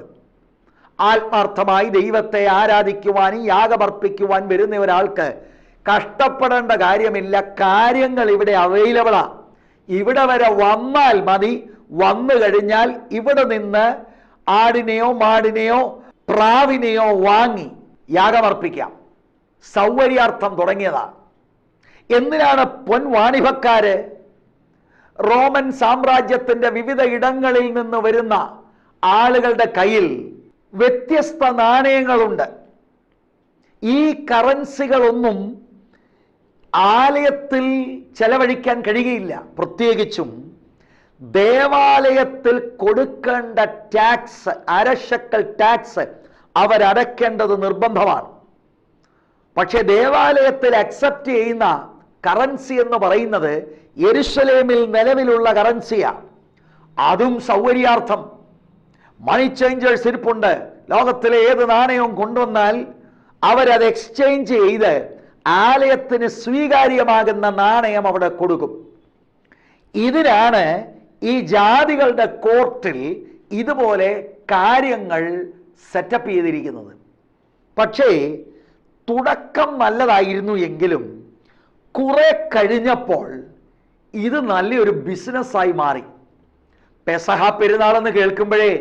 Speaker 1: ആത്മാർത്ഥമായി ദൈവത്തെ ആരാധിക്കുവാനും യാഗമർപ്പിക്കുവാൻ വരുന്ന ഒരാൾക്ക് കഷ്ടപ്പെടേണ്ട കാര്യമില്ല. കാര്യങ്ങൾ ഇവിടെ അവൈലബിളാ. ഇവിടെ വരെ വന്നാൽ മതി. വന്നു കഴിഞ്ഞാൽ ഇവിടെ നിന്ന് ആടിനെയോ മാടിനെയോ പ്രാവിനെയോ വാങ്ങി യാഗമർപ്പിക്കാം. സൗകര്യാർത്ഥം തുടങ്ങിയതാണ്. എന്തിനാണ് പൊൻവാണിഭക്കാര് റോമൻ സാമ്രാജ്യത്തിന്റെ വിവിധ ഇടങ്ങളിൽ നിന്ന് വരുന്ന ആളുകളുടെ കയ്യിൽ വ്യത്യസ്ത നാണയങ്ങളുണ്ട്. ഈ കറൻസികളൊന്നും ആലയത്തിൽ ചെലവഴിക്കാൻ കഴിയുകയില്ല. പ്രത്യേകിച്ചും ദേവാലയത്തിൽ കൊടുക്കേണ്ട ടാക്സ്, അരശക്കൽ ടാക്സ് അവരടയ്ക്കേണ്ടത് നിർബന്ധമാണ്. പക്ഷെ ദേവാലയത്തിൽ അക്സെപ്റ്റ് ചെയ്യുന്ന കറൻസി എന്ന് പറയുന്നത് യെരുശലേമിൽ നിലവിലുള്ള കറൻസിയാണ്. അതും സൗകര്യാർത്ഥം. മണി ചേഞ്ചേഴ്സ് ഇരിപ്പുണ്ട്. ലോകത്തിലെ ഏത് നാണയവും കൊണ്ടുവന്നാൽ അവരത് എക്സ്ചേഞ്ച് ചെയ്ത് ആലയത്തിന് സ്വീകാര്യമാകുന്ന നാണയം അവിടെ കൊടുക്കും. ഇതിനാണ് ഈ ജാതികളുടെ കോർട്ടിൽ ഇതുപോലെ കാര്യങ്ങൾ സെറ്റപ്പ് ചെയ്തിരിക്കുന്നത്. പക്ഷേ തുടക്കം നല്ലതായിരുന്നു എങ്കിലും കുറെ കഴിഞ്ഞപ്പോൾ ഇത് നല്ലൊരു ബിസിനസ്സായി മാറി. പെസഹ പെരുന്നാളെന്ന് കേൾക്കുമ്പോഴേ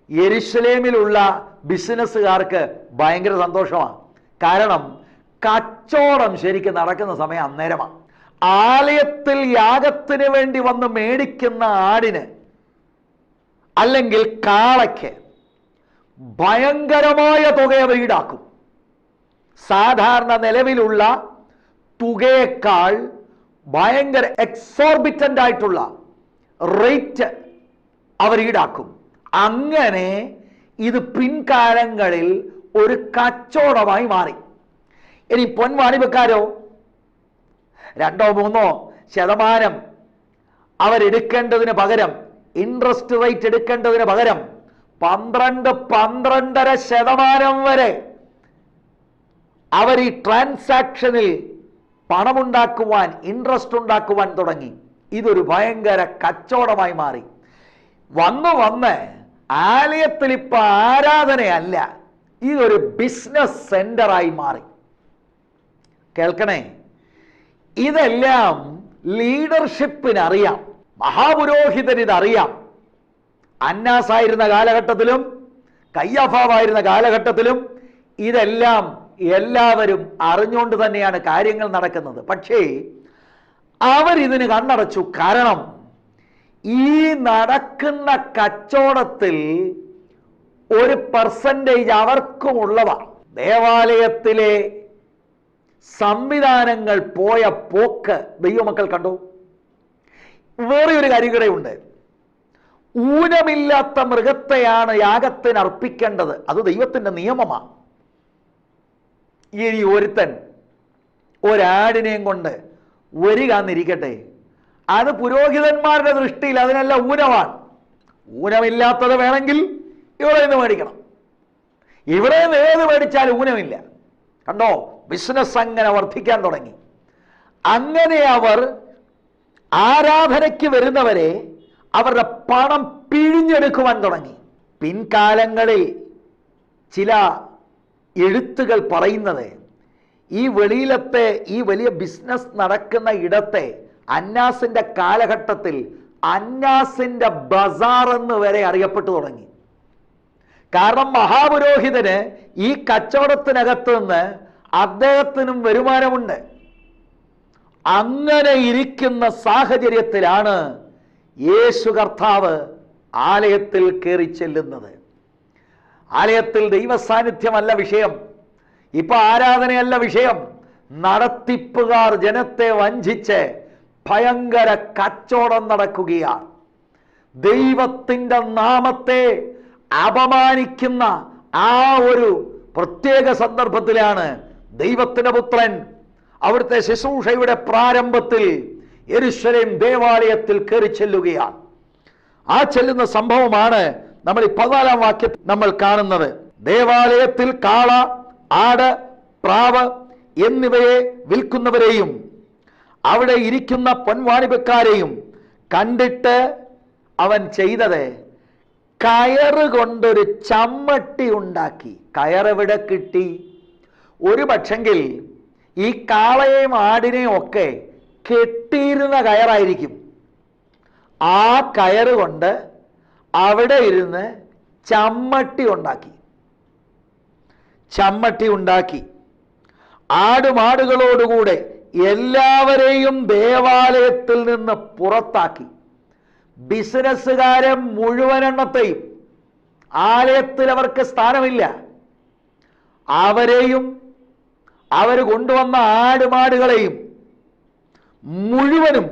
Speaker 1: യെരുശലേമിലുള്ള ബിസിനസ്സുകാർക്ക് ഭയങ്കര സന്തോഷമാണ്. കാരണം കച്ചവടം ശരിക്കും നടക്കുന്ന സമയം അന്നേരമാണ്. ആലയത്തിൽ യാഗത്തിന് വേണ്ടി വന്ന് മേടിക്കുന്ന ആടിന് അല്ലെങ്കിൽ കാളയ്ക്ക് ഭയങ്കരമായ തുക അവർ ഈടാക്കും. സാധാരണ നിലവിലുള്ള തുകയേക്കാൾ ഭയങ്കര എക്സോർബിറ്റന്റ് ആയിട്ടുള്ള റേറ്റ് അവർ ഈടാക്കും. അങ്ങനെ ഇത് പിൻകാലങ്ങളിൽ ഒരു കച്ചവടമായി മാറി. ഇനി പൊൻവാണിഭക്കാരോ 2-3% അവരെടുക്കേണ്ടതിന് പകരം, ഇൻട്രസ്റ്റ് റേറ്റ് എടുക്കേണ്ടതിന് പകരം 12-12.5% വരെ അവർ ഈ ട്രാൻസാക്ഷനിൽ പണമുണ്ടാക്കുവാൻ, ഇൻട്രസ്റ്റ് ഉണ്ടാക്കുവാൻ തുടങ്ങി. ഇതൊരു ഭയങ്കര കച്ചവടമായി മാറി. വന്ന് ആലയത്തിൽ ഇപ്പൊ ആരാധനയല്ല, ഇതൊരു ബിസിനസ് സെന്ററായി മാറി. കേൾക്കണേ, ഇതെല്ലാം ലീഡർഷിപ്പിനറിയാം, മഹാപുരോഹിതന് ഇതറിയാം. അന്നാസായിരുന്ന കാലഘട്ടത്തിലും കയ്യാഫാവായിരുന്ന കാലഘട്ടത്തിലും ഇതെല്ലാം എല്ലാവരും അറിഞ്ഞുകൊണ്ട് തന്നെയാണ് കാര്യങ്ങൾ നടക്കുന്നത്. പക്ഷേ അവരിതിന് കണ്ണടച്ചു. കാരണം ഈ നടക്കുന്ന കച്ചവടത്തിൽ ഒരു പെർസെൻറ്റേജ് അവർക്കുമുള്ളതാണ്. ദേവാലയത്തിലെ സംവിധാനങ്ങൾ പോയ പോക്ക് ദൈവമക്കൾ കണ്ടു. വേറെ ഒരു കാര്യം കൂടെ ഉണ്ട്. ഊനമില്ലാത്ത മൃഗത്തെയാണ് യാഗത്തിന് അർപ്പിക്കേണ്ടത്. അത് ദൈവത്തിന്റെ നിയമമാണ്. ഇനി ഒരുത്തൻ ഒരാടിനെയും കൊണ്ട് വരികന്നിരിക്കട്ടെ, അത് പുരോഹിതന്മാരുടെ ദൃഷ്ടിയിൽ അതിനല്ല ഊനമാണ്. ഊനമില്ലാത്തത് വേണമെങ്കിൽ ഇവിടെ നിന്ന് മേടിക്കണം. ഇവിടെ നിന്ന് ഏത് മേടിച്ചാലും ഊനമില്ല. കണ്ടോ, ബിസിനസ് അങ്ങനെ വർദ്ധിക്കാൻ തുടങ്ങി. അങ്ങനെ അവർ ആരാധനയ്ക്ക് വരുന്നവരെ അവരുടെ പണം പിഴിഞ്ഞെടുക്കുവാൻ തുടങ്ങി. പിൻകാലങ്ങളിൽ ചില എഴുത്തുകൾ പറയുന്നത് ഈ വെളിയിലത്തെ ഈ വലിയ ബിസിനസ് നടക്കുന്ന ഇടത്തെ അന്നാസിന്റെ കാലഘട്ടത്തിൽ അന്നാസിന്റെ ബസാർ എന്ന് വരെ അറിയപ്പെട്ടു തുടങ്ങി. കാരണം മഹാപുരോഹിതന് ഈ കച്ചവടത്തിനകത്ത് നിന്ന് അദ്ദേഹത്തിനും വരുമാനമുണ്ട്. അങ്ങനെ ഇരിക്കുന്ന സാഹചര്യത്തിലാണ് യേശു കർത്താവ് ആലയത്തിൽ കയറി ചെല്ലുന്നത്. ആലയത്തിൽ ദൈവസാന്നിധ്യമല്ല വിഷയം, ഇപ്പൊ ആരാധനയല്ല വിഷയം. നടത്തിപ്പുകാർ ജനത്തെ വഞ്ചിച്ച് ഭയങ്കര കച്ചവടം നടക്കുകയാണ്. ദൈവത്തിൻ്റെ നാമത്തെ അപമാനിക്കുന്ന ആ ഒരു പ്രത്യേക സന്ദർഭത്തിലാണ് ദൈവത്തിന്റെ പുത്രൻ അവിടുത്തെ ശുശ്രൂഷയുടെ പ്രാരംഭത്തിൽ യെരൂശലേം ദേവാലയത്തിൽ കയറി ചെല്ലുകയാണ്. ആ ചെല്ലുന്ന സംഭവമാണ് നമ്മൾ ഈ 14-ാം വാക്യത്തിൽ നമ്മൾ കാണുന്നത്. ദേവാലയത്തിൽ കാള, ആട്, പ്രാവ് എന്നിവയെ വിൽക്കുന്നവരെയും അവിടെ ഇരിക്കുന്ന പൊൻവാണിഭക്കാരെയും കണ്ടിട്ട് അവൻ ചെയ്തത് കയറ് കൊണ്ടൊരു ചമ്മട്ടി ഉണ്ടാക്കി. കയറെവിടെ കിട്ടി? ഒരു പക്ഷെങ്കിൽ ഈ കാളയെയും ആടിനെയും ഒക്കെ കെട്ടിയിരുന്ന കയറായിരിക്കും. ആ കയറ് കൊണ്ട് അവിടെ ഇരുന്ന് ചമ്മട്ടി ഉണ്ടാക്കി. ആടുമാടുകളോടുകൂടെ എല്ലാവരെയും ദേവാലയത്തിൽ നിന്ന് പുറത്താക്കി. ബിസിനസ്സുകാരെ മുഴുവനെണ്ണത്തെയും, ആലയത്തിൽ അവർക്ക് സ്ഥാനമില്ല, അവരെയും അവർ കൊണ്ടുവന്ന ആടുമാടുകളെയും മുഴുവനും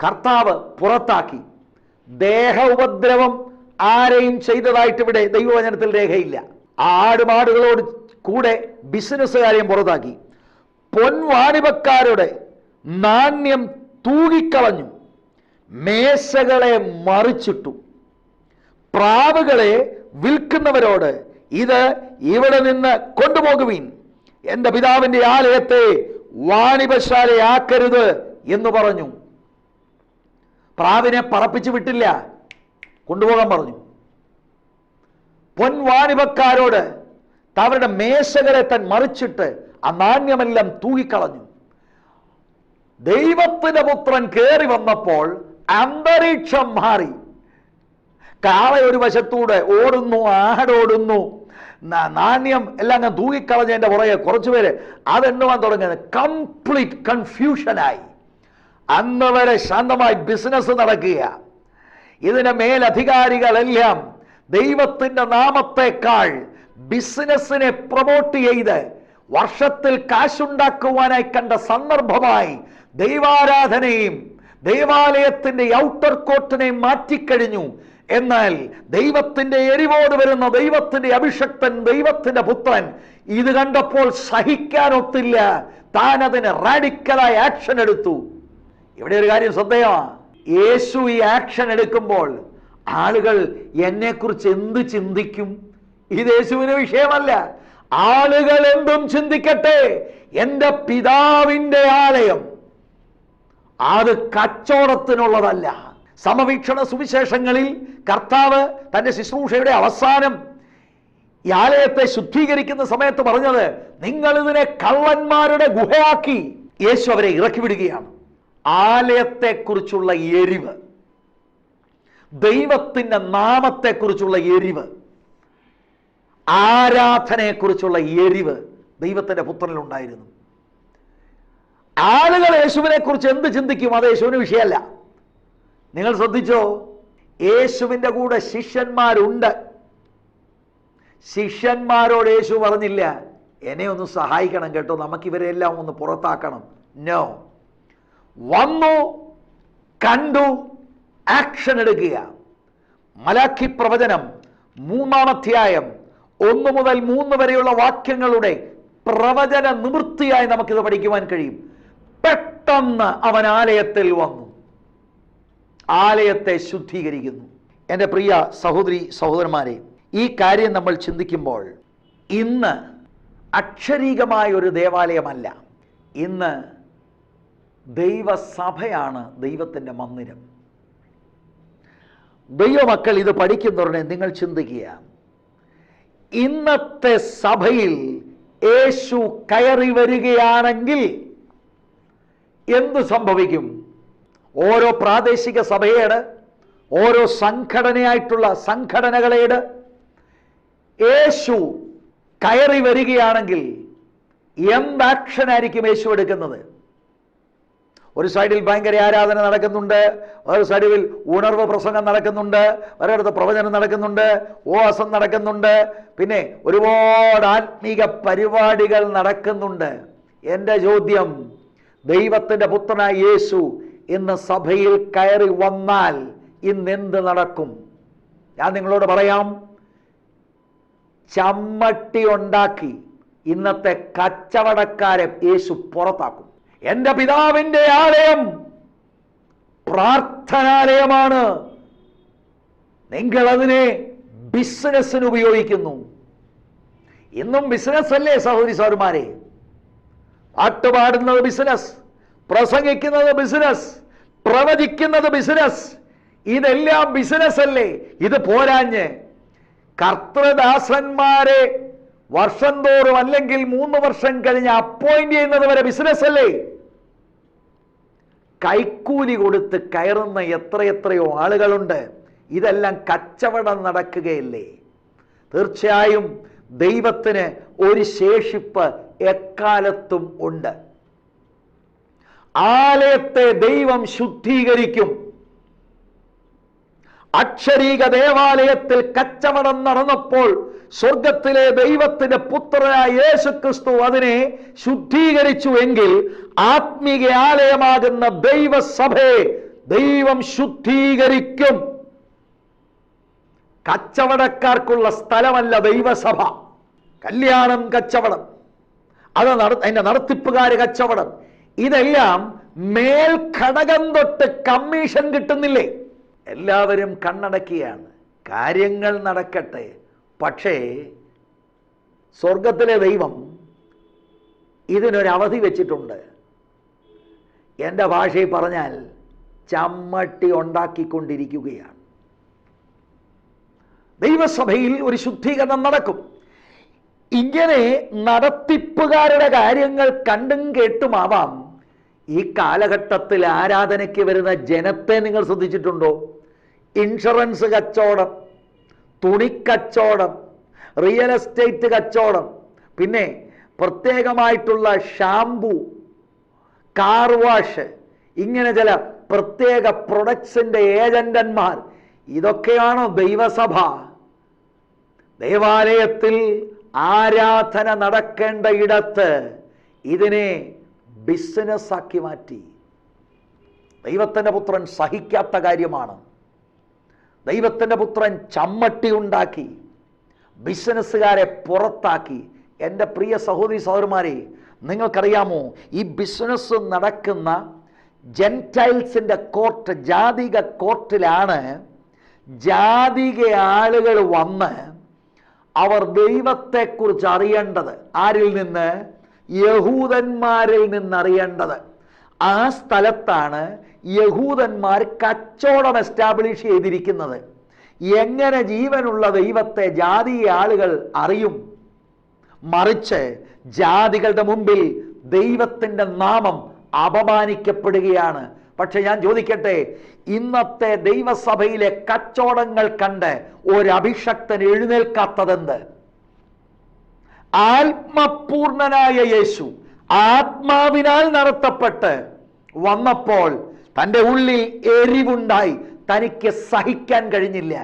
Speaker 1: കർത്താവ് പുറത്താക്കി. ദേഹ ഉപദ്രവം ആരെയും ചെയ്തതായിട്ട് ഇവിടെ ദൈവവചനത്തിൽ രേഖയില്ല. ആടുമാടുകളോട് കൂടെ ബിസിനസ്സുകാരെയും പുറത്താക്കി. പൊൻവാണിഭക്കാരുടെ നാണ്യം തൂകിക്കളഞ്ഞു, മേശകളെ മറിച്ചിട്ടു. പ്രാവുകളെ വിൽക്കുന്നവരോട് ഇത് ഇവിടെ നിന്ന് കൊണ്ടുപോകുവീൻ, എൻ്റെ പിതാവിൻ്റെ ആലയത്തെ വാണിഭശാലയാക്കരുത് എന്ന് പറഞ്ഞു. പ്രാവിനെ പറപ്പിച്ചു വിട്ടില്ല, കൊണ്ടുപോകാൻ പറഞ്ഞു. പൊൻവാണിഭക്കാരോട് അവരുടെ മേശകളെ താൻ മറിച്ചിട്ട് ആ നാണ്യമെല്ലാം തൂകിക്കളഞ്ഞു. ദൈവത്തിന്റെ പുത്രൻ കയറി വന്നപ്പോൾ അന്തരീക്ഷം മാറി. കാള ഒരു വശത്തൂടെ ഓടുന്നു, ആടോടുന്നു, നാണ്യം എല്ലാം ഞാൻ തൂകിക്കളഞ്ഞതിന്റെ പുറകെ കുറച്ചുപേര് അതെണ്ണുവാൻ തുടങ്ങിയത്. കംപ്ലീറ്റ് കൺഫ്യൂഷനായി. അന്ന് വരെ ശാന്തമായി ബിസിനസ് നടക്കുക. ഇതിന് മേലധികാരികളെല്ലാം ദൈവത്തിന്റെ നാമത്തെക്കാൾ ബിസിനസിനെ പ്രൊമോട്ട് ചെയ്ത് വർഷത്തിൽ കാശുണ്ടാക്കുവാനായി കണ്ട സന്ദർഭമായി ദൈവാരാധനയും ദൈവാലയത്തിന്റെ ഔട്ടർ കോർട്ടിനെയും മാറ്റിക്കഴിഞ്ഞു. എന്നാൽ ദൈവത്തിന്റെ എരിവോട് വരുന്ന ദൈവത്തിന്റെ അഭിഷക്തൻ, ദൈവത്തിന്റെ പുത്രൻ ഇത് കണ്ടപ്പോൾ സഹിക്കാനൊത്തില്ല. താൻ അതിന് റാഡിക്കലായി ആക്ഷൻ എടുത്തു. ഇവിടെ ഒരു കാര്യം ശ്രദ്ധേയമാണ്. യേശു ഈ ആക്ഷൻ എടുക്കുമ്പോൾ ആളുകൾ എന്നെക്കുറിച്ച് എന്ത് ചിന്തിക്കും? ഇത് യേശുവിന് വിഷയമല്ല. ആളുകൾ എന്തും ചിന്തിക്കട്ടെ, എൻ്റെ പിതാവിൻ്റെ ആലയം അത് കച്ചവടത്തിനുള്ളതല്ല. സമവീക്ഷണ സുവിശേഷങ്ങളിൽ കർത്താവ് തൻ്റെ ശുശ്രൂഷയുടെ അവസാനം ഈ ആലയത്തെ ശുദ്ധീകരിക്കുന്ന സമയത്ത് പറഞ്ഞത്, നിങ്ങൾ ഇതിനെ കള്ളന്മാരുടെ ഗുഹയാക്കി. യേശു അവരെ ഇറക്കി വിടുകയാണ്. ആലയത്തെക്കുറിച്ചുള്ള എരിവ്, ദൈവത്തിൻ്റെ നാമത്തെക്കുറിച്ചുള്ള എരിവ്, ആരാധനയെക്കുറിച്ചുള്ള എരിവ് ദൈവത്തിന്റെ പുത്രനിലുണ്ടായിരുന്നു. ആളുകൾ യേശുവിനെ കുറിച്ച് എന്ത് ചിന്തിക്കും, അത് യേശുവിന് വിഷയമല്ല. നിങ്ങൾ ശ്രദ്ധിച്ചോ, യേശുവിൻ്റെ കൂടെ ശിഷ്യന്മാരുണ്ട്. ശിഷ്യന്മാരോട് യേശു പറഞ്ഞില്ല, എന്നെ ഒന്ന് സഹായിക്കണം കേട്ടോ, നമുക്കിവരെല്ലാം ഒന്ന് പുറത്താക്കണം. നോ, വന്നു, കണ്ടു, ആക്ഷൻ എടുക്കുക. മലാഖി പ്രവചനം 3-ാം അധ്യായം 1 മുതൽ 3 വരെയുള്ള വാക്യങ്ങളുടെ പ്രവചന നിവൃത്തിയായി നമുക്കിത് പഠിക്കുവാൻ കഴിയും. പെട്ടെന്ന് അവൻ ആലയത്തിൽ വന്നു, ആലയത്തെ ശുദ്ധീകരിക്കുന്നു. എൻ്റെ പ്രിയ സഹോദരി സഹോദരന്മാരെ, ഈ കാര്യം നമ്മൾ ചിന്തിക്കുമ്പോൾ ഇന്ന് അക്ഷരീകമായ ഒരു ദേവാലയമല്ല, ഇന്ന് ദൈവസഭയാണ് ദൈവത്തിൻ്റെ മന്ദിരം. ദൈവമക്കൾ ഇത് പഠിക്കുന്നവരുടെ നിങ്ങൾ ചിന്തിക്കുക, ഇന്നത്തെ സഭയിൽ യേശു കയറി വരികയാണെങ്കിൽ എന്തു സംഭവിക്കും? ഓരോ പ്രാദേശിക സഭയുടെ, ഓരോ സംഘടനയായിട്ടുള്ള സംഘടനകളയുടെ യേശു കയറി വരികയാണെങ്കിൽ എന്ത് ആക്ഷനായിരിക്കും യേശു എടുക്കുന്നത്? ഒരു സൈഡിൽ ഭയങ്കര ആരാധന നടക്കുന്നുണ്ട്, ഒരു സൈഡിൽ ഉണർവ് പ്രസംഗം നടക്കുന്നുണ്ട്, ഒരിടത്ത് പ്രവചനം നടക്കുന്നുണ്ട്, ഉപവാസം നടക്കുന്നുണ്ട്, പിന്നെ ഒരുപാട് ആത്മീക പരിപാടികൾ നടക്കുന്നുണ്ട്. എൻ്റെ ചോദ്യം, ദൈവത്തിൻ്റെ പുത്രനായ യേശു ഇന്ന് സഭയിൽ കയറി വന്നാൽ ഇന്ന് എന്ത് നടക്കും? ഞാൻ നിങ്ങളോട് പറയാം, ചമ്മട്ടി ഉണ്ടാക്കി ഇന്നത്തെ കച്ചവടക്കാരെ യേശു പുറത്താക്കും. എൻ്റെ പിതാവിൻ്റെ ആലയം പ്രാർത്ഥനാലയമാണ്, നിങ്ങൾ അതിനെ ബിസിനസ്സിന് ഉപയോഗിക്കുന്നു. ഇന്നും ബിസിനസ് അല്ലേ സഹോദരി സഹോദരന്മാരെ? പാട്ടുപാടുന്നത് ബിസിനസ്, പ്രസംഗിക്കുന്നത് ബിസിനസ്, പ്രവചിക്കുന്നത് ബിസിനസ്, ഇതെല്ലാം ബിസിനസ് അല്ലേ? ഇത് പോരാഞ്ഞ് കർത്തൃദാസന്മാരെ വർഷം തോറും അല്ലെങ്കിൽ 3 വർഷം കഴിഞ്ഞ് അപ്പോയിന്റ് ചെയ്യുന്നത് വരെ ബിസിനസ് അല്ലേ? കൈക്കൂലി കൊടുത്ത് കയറുന്ന എത്രയോ ആളുകളുണ്ട്. ഇതെല്ലാം കച്ചവടം നടക്കുകയല്ലേ? തീർച്ചയായും ദൈവത്തിന് ഒരു ശേഷിപ്പ് എക്കാലത്തും ഉണ്ട്. ആലയത്തെ ദൈവം ശുദ്ധീകരിക്കും. അക്ഷരീക ദേവാലയത്തിൽ കച്ചവടം നടന്നപ്പോൾ സ്വർഗത്തിലെ ദൈവത്തിന്റെ പുത്രനായ യേശുക്രിസ്തു അതിനെ ശുദ്ധീകരിച്ചു എങ്കിൽ ആത്മീക ആലയമാകുന്ന ദൈവസഭയെ ദൈവം ശുദ്ധീകരിക്കും. കച്ചവടക്കാർക്കുള്ള സ്ഥലമല്ല ദൈവസഭ. കല്യാണം കച്ചവടം, അത് അതിന്റെ നടത്തിപ്പുകാര് കച്ചവടം, ഇതെല്ലാം മേൽഘടകം തൊട്ട് കമ്മീഷൻ കിട്ടുന്നില്ലേ? എല്ലാവരും കണ്ണടക്കുകയാണ്. കാര്യങ്ങൾ നടക്കട്ടെ. പക്ഷേ സ്വർഗത്തിലെ ദൈവം ഇതിനൊരവധി വെച്ചിട്ടുണ്ട്. എൻ്റെ ഭാഷയിൽ പറഞ്ഞാൽ ചമ്മട്ടി ഉണ്ടാക്കിക്കൊണ്ടിരിക്കുകയാണ്. ദൈവസഭയിൽ ഒരു ശുദ്ധീകരണം നടക്കും. ഇങ്ങനെ നടത്തിപ്പുകാരുടെ കാര്യങ്ങൾ കണ്ടും കേട്ടുമാവാം ഈ കാലഘട്ടത്തിൽ ആരാധനയ്ക്ക് വരുന്ന ജനത്തെ നിങ്ങൾ ശ്രദ്ധിച്ചിട്ടുണ്ടോ? ഇൻഷുറൻസ് കച്ചവടം, തുണിക്കച്ചവടം, റിയൽ എസ്റ്റേറ്റ് കച്ചവടം, പിന്നെ പ്രത്യേകമായിട്ടുള്ള ഷാംപൂ, കാർ വാഷ്, ഇങ്ങനെ ചില പ്രത്യേക പ്രൊഡക്ട്സിൻ്റെ ഏജന്റന്മാർ. ഇതൊക്കെയാണോ ദൈവസഭ? ദേവാലയത്തിൽ ആരാധന നടക്കേണ്ട ഇടത്ത് ഇതിനെ ബിസിനസ്സാക്കി മാറ്റി. ദൈവത്തിൻ്റെ പുത്രൻ സഹിക്കാത്ത കാര്യമാണ്. ദൈവത്തിൻ്റെ പുത്രൻ ചമ്മട്ടി ഉണ്ടാക്കി, ബിസിനസ്സുകാരെ പുറത്താക്കി. എൻ്റെ പ്രിയ സഹോദരി സഹോദരന്മാരെ, നിങ്ങൾക്കറിയാമോ ഈ ബിസിനസ് നടക്കുന്ന ജെൻറ്റൈൽസിൻ്റെ കോർട്ട്, ജാതിക കോർട്ടിലാണ് ജാതിക ആളുകൾ വന്ന് അവർ ദൈവത്തെക്കുറിച്ച് അറിയേണ്ടത്. ആരിൽ നിന്ന്? യഹൂദന്മാരിൽ നിന്നറിയേണ്ടത്. ആ സ്ഥലത്താണ് യഹൂദന്മാർ കച്ചവടം എസ്റ്റാബ്ലിഷ് ചെയ്തിരിക്കുന്നത്. എങ്ങനെ ജീവനുള്ള ദൈവത്തെ ജാതീയ ആളുകൾ അറിയും? മറിച്ച് ജാതികളുടെ മുമ്പിൽ ദൈവത്തിൻ്റെ നാമം അപമാനിക്കപ്പെടുകയാണ്. പക്ഷെ ഞാൻ ചോദിക്കട്ടെ, ഇന്നത്തെ ദൈവസഭയിലെ കച്ചവടങ്ങൾ കണ്ട് ഒരഭിഷക്തൻ എഴുന്നേൽക്കാത്തതെന്ത്? ആത്മപൂർണനായ യേശു ആത്മാവിനാൽ നടത്തപ്പെട്ട് വന്നപ്പോൾ തൻ്റെ ഉള്ളിൽ എരിവുണ്ടായി. തനിക്ക് സഹിക്കാൻ കഴിഞ്ഞില്ല.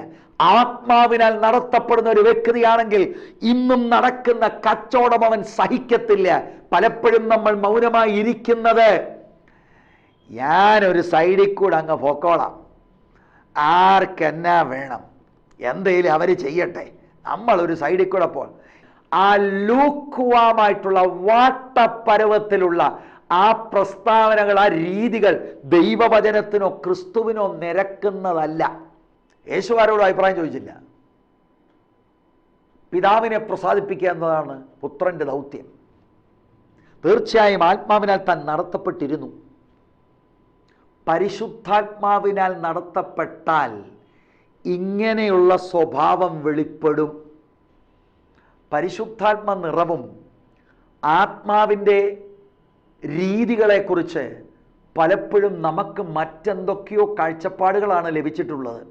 Speaker 1: ആത്മാവിനാൽ നടത്തപ്പെടുന്ന ഒരു വ്യക്തിയാണെങ്കിൽ ഇന്നും നടക്കുന്ന കച്ചവടം അവൻ സഹിക്കത്തില്ല. പലപ്പോഴും നമ്മൾ മൗനമായി ഇരിക്കുന്നത്, ഞാനൊരു സൈഡിൽ കൂടെ അങ്ങ് പൊക്കോളാം, ആർക്കെന്നാ വേണം, എന്തേലും അവർ ചെയ്യട്ടെ, നമ്മളൊരു സൈഡിൽ കൂടെ പോ. ആ ലൂക്കുവാമായിട്ടുള്ള വാട്ടപ്പരുവത്തിലുള്ള ആ പ്രസ്താവനകൾ, ആ രീതികൾ ദൈവവചനത്തിനോ ക്രിസ്തുവിനോ നിരക്കുന്നതല്ല. യേശുവാരോട് അഭിപ്രായം ചോദിച്ചില്ല. പിതാവിനെ പ്രസാദിപ്പിക്കുക എന്നതാണ് പുത്രൻ്റെ ദൗത്യം. തീർച്ചയായും ആത്മാവിനാൽ താൻ നടത്തപ്പെട്ടിരുന്നു. പരിശുദ്ധാത്മാവിനാൽ നടത്തപ്പെട്ടാൽ ഇങ്ങനെയുള്ള സ്വഭാവം വെളിപ്പെടും. പരിശുദ്ധാത്മ നിറവും ആത്മാവിൻ്റെ രീതികളെക്കുറിച്ച് പലപ്പോഴും നമുക്ക് മറ്റെന്തൊക്കെയോ കാഴ്ചപ്പാടുകളാണ് ലഭിച്ചിട്ടുള്ളത്.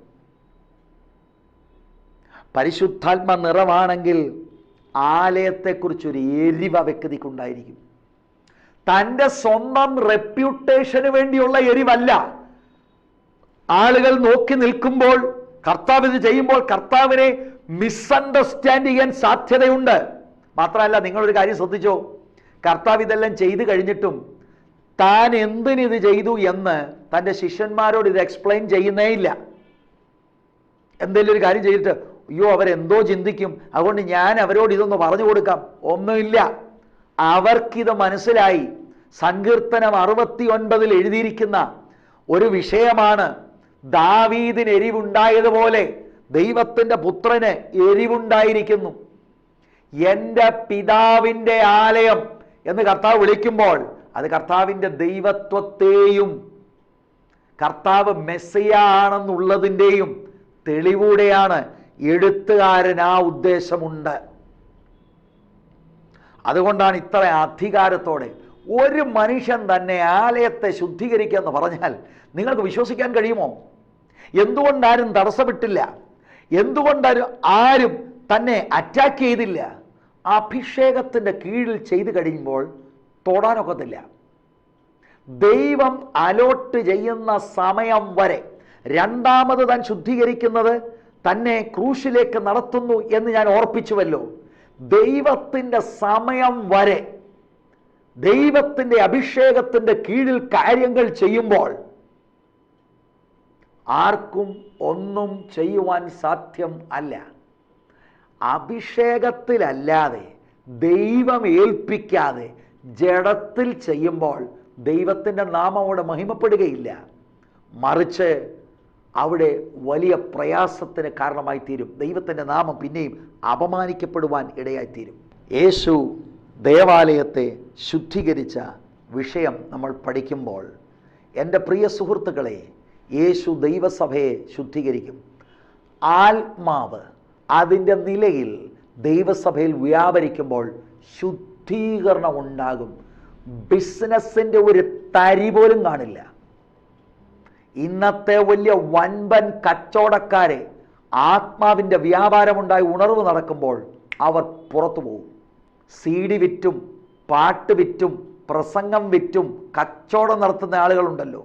Speaker 1: പരിശുദ്ധാത്മ നിറവാണെങ്കിൽ ആലയത്തെക്കുറിച്ചൊരു എരിവ വ്യക്തിക്കുണ്ടായിരിക്കും. തൻ്റെ സ്വന്തം റെപ്യൂട്ടേഷന് വേണ്ടിയുള്ള എരിവല്ല. ആളുകൾ നോക്കി നിൽക്കുമ്പോൾ, കർത്താവ് ഇത് ചെയ്യുമ്പോൾ കർത്താവിനെ മിസ്അണ്ടർസ്റ്റാൻഡ് ചെയ്യാൻ സാധ്യതയുണ്ട്. മാത്രമല്ല, നിങ്ങളൊരു കാര്യം ശ്രദ്ധിച്ചോ, കർത്താവ് ഇതെല്ലാം ചെയ്തു കഴിഞ്ഞിട്ടും താൻ എന്തിനിത് ചെയ്തു എന്ന് തൻ്റെ ശിഷ്യന്മാരോട് ഇത് എക്സ്പ്ലെയിൻ ചെയ്യുന്നേ ഇല്ല. എന്തെങ്കിലും ഒരു കാര്യം ചെയ്തിട്ട്, അയ്യോ അവരെന്തോ ചിന്തിക്കും, അതുകൊണ്ട് ഞാൻ അവരോട് ഇതൊന്ന് പറഞ്ഞു കൊടുക്കാം. ഒന്നുമില്ല. അവർക്കിത് മനസ്സിലായി. സങ്കീർത്തനം 69 എഴുതിയിരിക്കുന്ന ഒരു വിഷയമാണ്, ദാവീദിന് എരിവുണ്ടായതുപോലെ ദൈവത്തിൻ്റെ പുത്രന് എരിവുണ്ടായിരിക്കുന്നു. എൻ്റെ പിതാവിൻ്റെ ആലയം എന്ന് കർത്താവ് വിളിക്കുമ്പോൾ അത് കർത്താവിൻ്റെ ദൈവത്വത്തെയും കർത്താവ് മെസ്സിയ ആണെന്നുള്ളതിൻ്റെയും തെളിവൂടെയാണ് എഴുത്തുകാരൻ ആ ഉദ്ദേശമുണ്ട്. അതുകൊണ്ടാണ് ഇത്ര അധികാരത്തോടെ ഒരു മനുഷ്യൻ തന്നെ ആലയത്തെ ശുദ്ധീകരിക്കുക എന്ന് പറഞ്ഞാൽ നിങ്ങൾക്ക് വിശ്വസിക്കാൻ കഴിയുമോ? എന്തുകൊണ്ടാരും തടസ്സപ്പെട്ടില്ല? എന്തുകൊണ്ടാരും ആരും തന്നെ അറ്റാക്ക് ചെയ്തില്ല? അഭിഷേകത്തിൻ്റെ കീഴിൽ ചെയ്തു കഴിയുമ്പോൾ തൊടാനൊക്കത്തില്ല. ദൈവം അലോട്ട് ചെയ്യുന്ന സമയം വരെ, രണ്ടാമത് താൻ ശുദ്ധീകരിക്കുന്നത് തന്നെ ക്രൂശിലേക്ക് നടത്തുന്നു എന്ന് ഞാൻ ഓർപ്പിച്ചുവല്ലോ. ദൈവത്തിൻ്റെ സമയം വരെ ദൈവത്തിൻ്റെ അഭിഷേകത്തിൻ്റെ കീഴിൽ കാര്യങ്ങൾ ചെയ്യുമ്പോൾ ആർക്കും ഒന്നും ചെയ്യുവാൻ സാധ്യം അല്ല. അഭിഷേകത്തിലല്ലാതെ ദൈവം ഏൽപ്പിക്കാതെ ജഡത്തിൽ ചെയ്യുമ്പോൾ ദൈവത്തിൻ്റെ നാമം അവിടെ മഹിമപ്പെടുകയില്ല, മറിച്ച് അവിടെ വലിയ പ്രയാസത്തിന് കാരണമായി തീരും. ദൈവത്തിൻ്റെ നാമം പിന്നെയും അപമാനിക്കപ്പെടുവാൻ ഇടയായിത്തീരും. യേശു ദേവാലയത്തെ ശുദ്ധീകരിച്ച വിഷയം നമ്മൾ പഠിക്കുമ്പോൾ, എൻ്റെ പ്രിയ സുഹൃത്തുക്കളെ, യേശു ദൈവസഭയെ ശുദ്ധീകരിക്കും. ആത്മാവ് അതിൻ്റെ നിലയിൽ ദൈവസഭയിൽ വ്യാപരിക്കുമ്പോൾ ശുദ്ധീകരണം ഉണ്ടാകും. ബിസിനസ്സിൻ്റെ ഒരു തരി പോലും കാണില്ല. ഇന്നത്തെ വലിയ വൻപൻ കച്ചവടക്കാരെ ആത്മാവിൻ്റെ വ്യാപാരമുണ്ടായി ഉണർവ് നടക്കുമ്പോൾ അവർ പുറത്തു പോകും. CD വിറ്റും പാട്ട് വിറ്റും പ്രസംഗം വിറ്റും കച്ചവടം നടത്തുന്ന ആളുകളുണ്ടല്ലോ,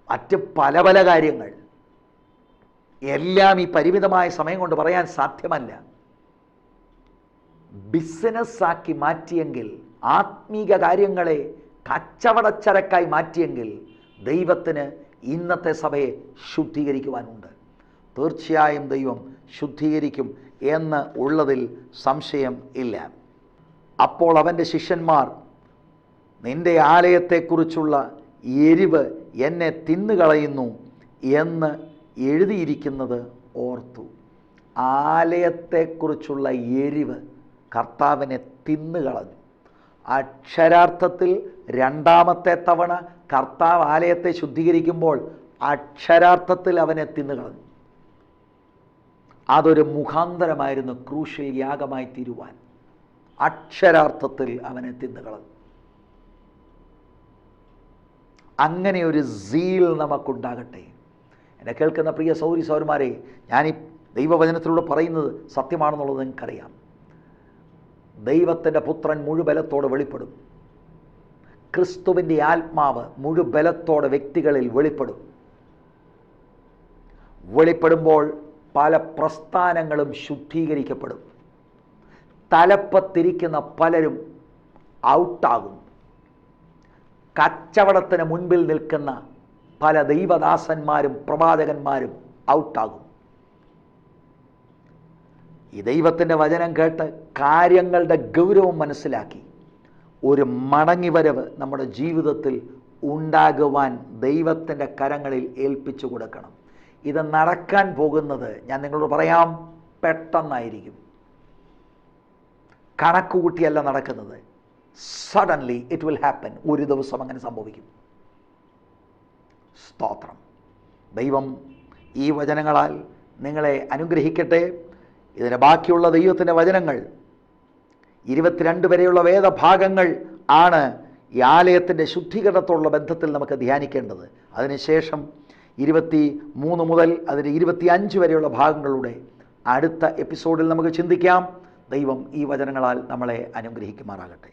Speaker 1: മറ്റ് പല പല കാര്യങ്ങൾ എല്ലാം ഈ പരിമിതമായ സമയം കൊണ്ട് പറയാൻ സാധ്യമല്ല. ബിസിനസ്സാക്കി മാറ്റിയെങ്കിൽ, ആത്മീക കാര്യങ്ങളെ കച്ചവടച്ചരക്കായി മാറ്റിയെങ്കിൽ ദൈവത്തിന് ഇന്നത്തെ സഭയെ ശുദ്ധീകരിക്കുവാനുണ്ട്. തീർച്ചയായും ദൈവം ശുദ്ധീകരിക്കും എന്ന് ഉള്ളതിൽ സംശയം ഇല്ല. അപ്പോൾ അവൻ്റെ ശിഷ്യന്മാർ നിന്റെ ആലയത്തെക്കുറിച്ചുള്ള എരിവ് എന്നെ തിന്നുകളയുന്നു എന്ന് എഴുതിയിരിക്കുന്നത് ഓർത്തു. ആലയത്തെക്കുറിച്ചുള്ള എരിവ് കർത്താവിനെ തിന്നുകളഞ്ഞു. അക്ഷരാർത്ഥത്തിൽ രണ്ടാമത്തെ തവണ കർത്താവ് ആലയത്തെ ശുദ്ധീകരിക്കുമ്പോൾ അക്ഷരാർത്ഥത്തിൽ അവനെ തിന്നുകളഞ്ഞു. അതൊരു മുഖാന്തരമായിരുന്നു ക്രൂശിൽ യാഗമായി തീരുവാൻ. അക്ഷരാർത്ഥത്തിൽ അവനെ തിന്നുകളഞ്ഞു. അങ്ങനെ ഒരു സീൽ നമുക്കുണ്ടാകട്ടെ. എന്നെ കേൾക്കുന്ന പ്രിയ സൗരി സൗരന്മാരെ, ഞാൻ ഈ ദൈവവചനത്തിലൂടെ പറയുന്നത് സത്യമാണെന്നുള്ളത് നിങ്ങൾക്കറിയാം. ദൈവത്തിൻ്റെ പുത്രൻ മുഴുബലത്തോടെ വെളിപ്പെടും. ക്രിസ്തുവിൻ്റെ ആത്മാവ് മുഴുബലത്തോടെ വ്യക്തികളിൽ വെളിപ്പെടും. വെളിപ്പെടുമ്പോൾ പല പ്രസ്ഥാനങ്ങളും ശുദ്ധീകരിക്കപ്പെടും. തലപ്പത്തിരിക്കുന്ന പലരും ഔട്ടാകും. കച്ചവടത്തിന് മുൻപിൽ നിൽക്കുന്ന പല ദൈവദാസന്മാരും പ്രവാചകന്മാരും ഔട്ടാകും. ഈ ദൈവത്തിൻ്റെ വചനം കേട്ട് കാര്യങ്ങളുടെ ഗൗരവം മനസ്സിലാക്കി ഒരു മടങ്ങിവരവ് നമ്മുടെ ജീവിതത്തിൽ ഉണ്ടാകുവാൻ ദൈവത്തിൻ്റെ കരങ്ങളിൽ ഏൽപ്പിച്ചു കൊടുക്കണം. ഇത് നടക്കാൻ പോകുന്നത് ഞാൻ നിങ്ങളോട് പറയാം, പെട്ടെന്നായിരിക്കും. കണക്കുകൂട്ടിയല്ല നടക്കുന്നത്. Suddenly it will happen. ഒരു ദിവസം അങ്ങനെ സംഭവിക്കും. സ്തോത്രം. ദൈവം ഈ വചനങ്ങളാൽ നിങ്ങളെ അനുഗ്രഹിക്കട്ടെ. ഇതിന് ബാക്കിയുള്ള ദൈവത്തിൻ്റെ വചനങ്ങൾ 22 വരെയുള്ള വേദഭാഗങ്ങൾ ആണ് ഈ ആലയത്തിൻ്റെ ശുദ്ധീകരണത്തോടുള്ള ബന്ധത്തിൽ നമുക്ക് ധ്യാനിക്കേണ്ടത്. അതിനുശേഷം 23 മുതൽ അതിന് 25 വരെയുള്ള ഭാഗങ്ങളുടെ അടുത്ത എപ്പിസോഡിൽ നമുക്ക് ചിന്തിക്കാം. ദൈവം ഈ വചനങ്ങളാൽ നമ്മളെ അനുഗ്രഹിക്കുമാറാകട്ടെ.